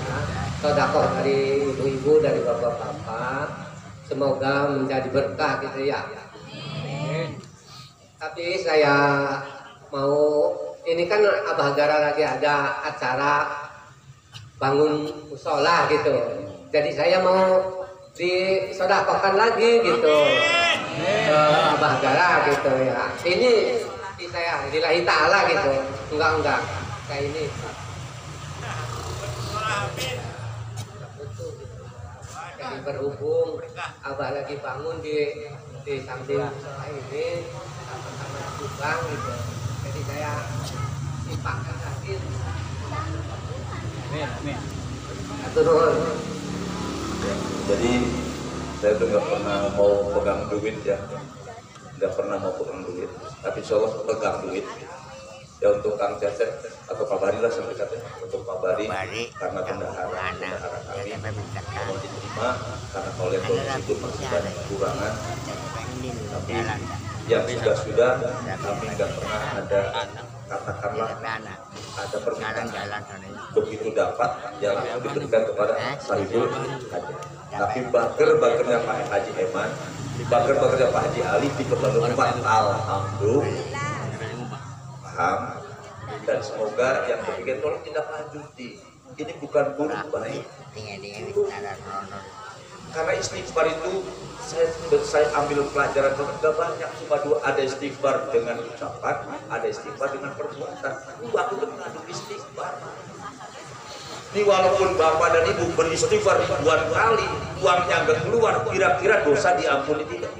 Speaker 4: sedekah dari ibu-ibu, dari bapak-bapak. Semoga menjadi berkah gitu ya. Tapi saya mau, ini kan Abah Gara lagi ada acara bangun musola gitu. Jadi saya mau disedekahkan lagi gitu ke Abah Gara gitu ya. Ini saya lillahi ta'ala gitu. Enggak kayak ini. Jadi berhubung Abah lagi bangun di samping musola ini sama-sama Subang gitu. Jadi saya simpangkan lagi. Amin. Turun.
Speaker 2: Jadi saya tuh nggak pernah mau pegang duit ya, nggak pernah mau pegang duit. Tapi insya Allah pegang duit. Ya untuk Kang Cecep atau Pak Bari lah sampai katanya, untuk Pak Bari karena bendahara kami mau diterima karena oleh kondisi itu masih banyak kekurangan. Tapi yang sudah kami nggak pernah ada katakanlah ada permintaan begitu dapat yang langsung diberikan kepada Sahibul Haji. Tapi bager-bagernya Pak Haji Eman, bager-bagernya Pak Haji Ali di Kepala Rumah, alhamdulillah paham. Dan semoga yang berpikir tolong tidak lanjuti. Ini bukan buruk baik. Karena istighfar itu saya ambil pelajaran tidak banyak, cuma dua, ada istighfar dengan ucapan, ada istighfar dengan perbuatan. Aku pernah istighfar. Ini walaupun bapak dan ibu beristighfar ribuan kali, uangnya nggak keluar, kira-kira dosa diampuni tidak?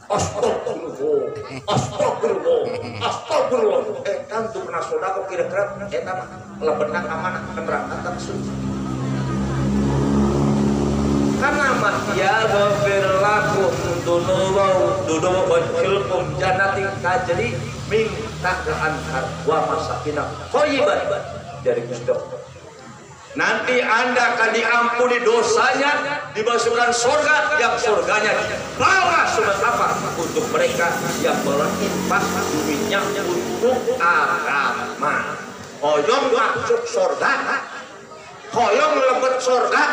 Speaker 2: Astagfirullah, astagfirullah, astagfirullah. Kan tuh pernah sodako kira-kira nama lebenang amanah neraka taksun. Karena ya ghafir lakum dunuwa bajilkum jannatin tajri min tahtiha al-anhar wa masakinah thayyiban dari Gusti. Nanti Anda akan diampuni dosanya, dimasukkan surga, yang surganya di bawah sumber apa untuk mereka yang berinfak duitnya untuk agama. Hoyong masuk surga, hoyong lebet surga,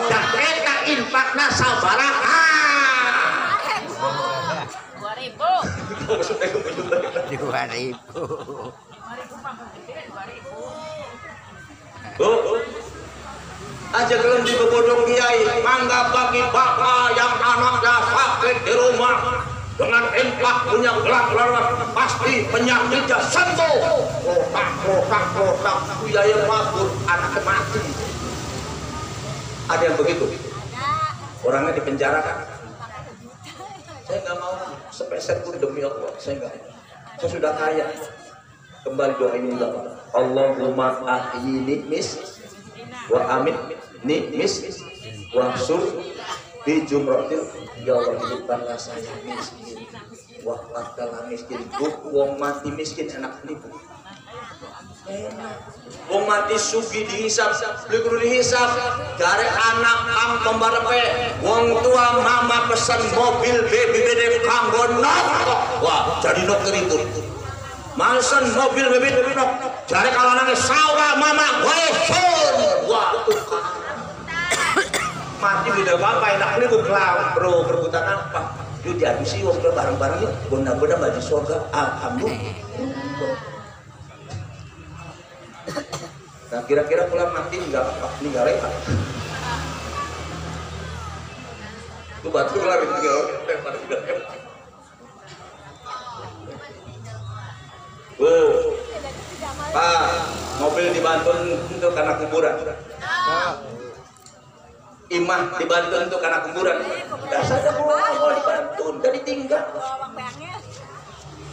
Speaker 2: dan mereka infaknya sabaraha.
Speaker 3: 2000.
Speaker 2: Aja kalian di bebodong kiai, mangga bagi bapak yang anaknya sakit di rumah dengan infak punya gelang-gelang pasti penyakitnya sembuh. Rotak, kiai mabur, anaknya mati. Ada yang begitu? Orangnya di penjara kan? Saya nggak mau sepeser pun demi Allah, saya nggak. Saya sudah kaya. Kembali doa ini Bapak. Allahumma ahyini mis wa amin ni mis wa sur bi jumratil ya Allah hidupkanlah saya miskin wa qatala miskin wong mati miskin enak nipu wong mati sugi dihisap likur dihisap gare anak ang pembarepe wong tua mama pesan mobil baby bede kanggo nok wah jadi nok ribut Malsen mobil bebek nok, jare kalanane sawah mama wesun, wah tukang mati di depan apa enak ini kelawan bro perbutan apa? Yuk dihabisi wong bareng-bareng yuk, bunda-bunda baju surga, alhamdulillah. Nah kira-kira pulang mati nggak apa, nggak lepas. Tuh batu lari tinggal lempar tidak lepas. Pak, mobil dibantu untuk karena kuburan. Imah dibantu untuk karena kuburan. Dasarnya mau dibantu, udah ditinggal.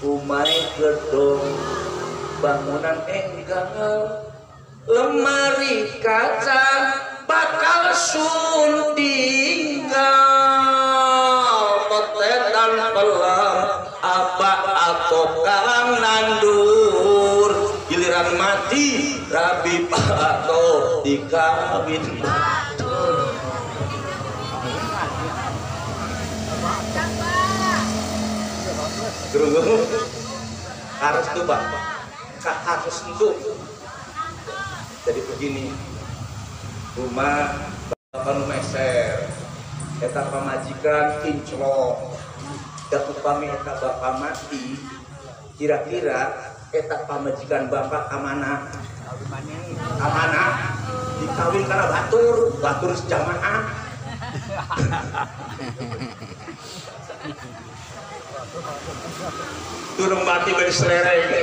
Speaker 2: Umai gedung, bangunan enggal, lemari kaca bakal sun tinggal, petetan pelang apa atau kang nandur giliran mati rabi atau dikawin gerung harus tuh Pak harus itu jadi begini rumah bapak meser eta pamajikan kinclok dan upami eta bapak mati kira-kira eta pamajikan bapak amanah dikawin karena batur sejamaah turun mati beri selera ini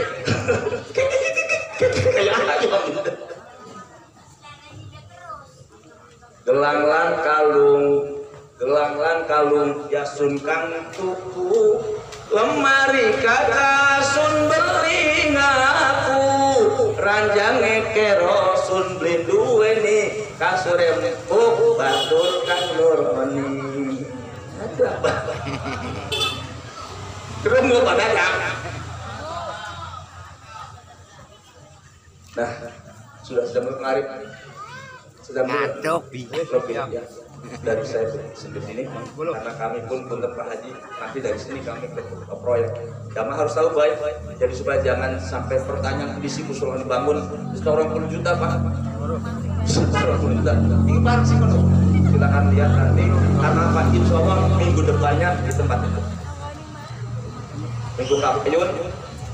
Speaker 2: kayak ayam gelang kalung yasun kang tuku lemari kaca sun beli ngaku ranjang ngekero sun beli duweni kasurem batur kang nurmani ada apa terus mau pada nah sudah mengarit sudah ya. Dari saya sendiri ini karena kami pun untuk Pak Haji nanti dari sini kami ke proyek Jamaah harus tahu baik jadi supaya jangan sampai pertanyaan visi usulan dibangun sekitar 20 juta Pak 20 juta ini barang sih menurut silakan lihat nanti karena Pak Insya Allah minggu depannya di tempat itu minggu kapayun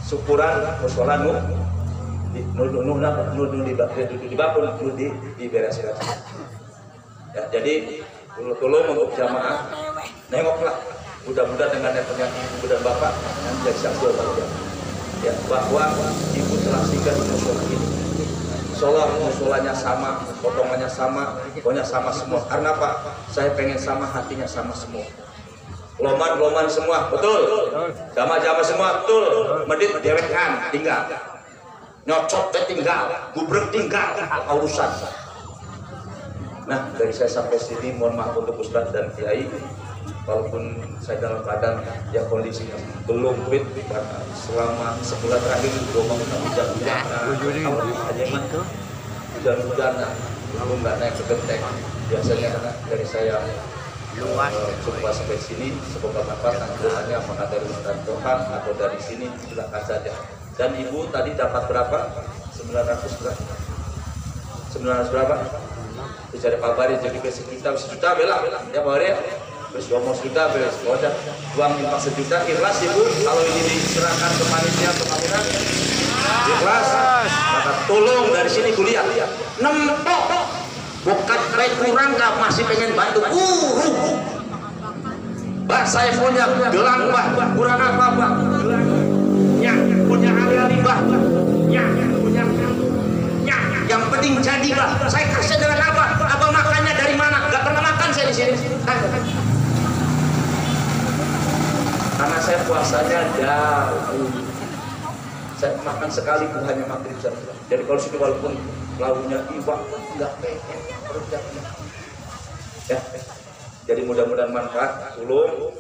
Speaker 2: syukuran musola dibereskan ya, jadi tolong untuk jamaah nengoklah mudah-mudahan dengan netnya ibu dan bapak yang menjadi saksi ya bahwa ibu telah singgah di musola ini musola, musolanya sama, potongannya sama, pokoknya sama semua. Karena apa? Saya pengen sama, hatinya sama semua. Loman semua, betul. Jama-jama semua, betul. Medit dewekkan, tinggal. Nyocot tinggal, gubrek tinggal, urusan. Nah, dari saya sampai sini, mohon maaf untuk Ustadz dan Kiai. Walaupun saya dalam keadaan ya kondisinya belum fit, karena selama sebulan terakhir gelombang hujan-hujan, belum nggak naik ke genteng. Biasanya dari saya coba sampai sini, semoga bapak doanya apakah dari Ustadz Tohan atau dari sini silakan saja. Dan ibu tadi dapat berapa? 900 berapa? 900 berapa? Dicari kabar jadi basic kita 1 juta bela ya Pak Arya. Terus 20 juta beres, udah uang 1 juta ikhlas ibu. Kalau ini diserahkan ke panitia pembangunan ikhlas, maka tolong dari sini kuliah nempok bukan baik kurang nggak masih pengen bantu bah saya punya gelang bah kurang apa bah ya punya hari-hari bah ya punya ya yang penting jadi bah saya kasih dengan apa abang makannya dari mana nggak pernah makan saya di sini karena saya puasanya jauh, saya makan sekali tuh hanya maghrib saja. Jadi kalau situ walaupun lauknya iwak nggak pengen produknya. Ya, jadi mudah-mudahan manfaat. Ulum,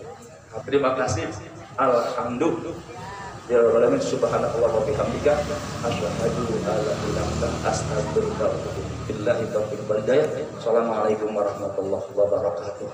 Speaker 2: terima kasih. Alhamdulillah. Ya Rabbal alamin, subhanallah wa bihamdika, asyhadu an la ilaha illa anta, astaghfiruka wa atubu ilaik. Billahi taufiq wal hidayah. Assalamualaikum warahmatullahi wabarakatuh.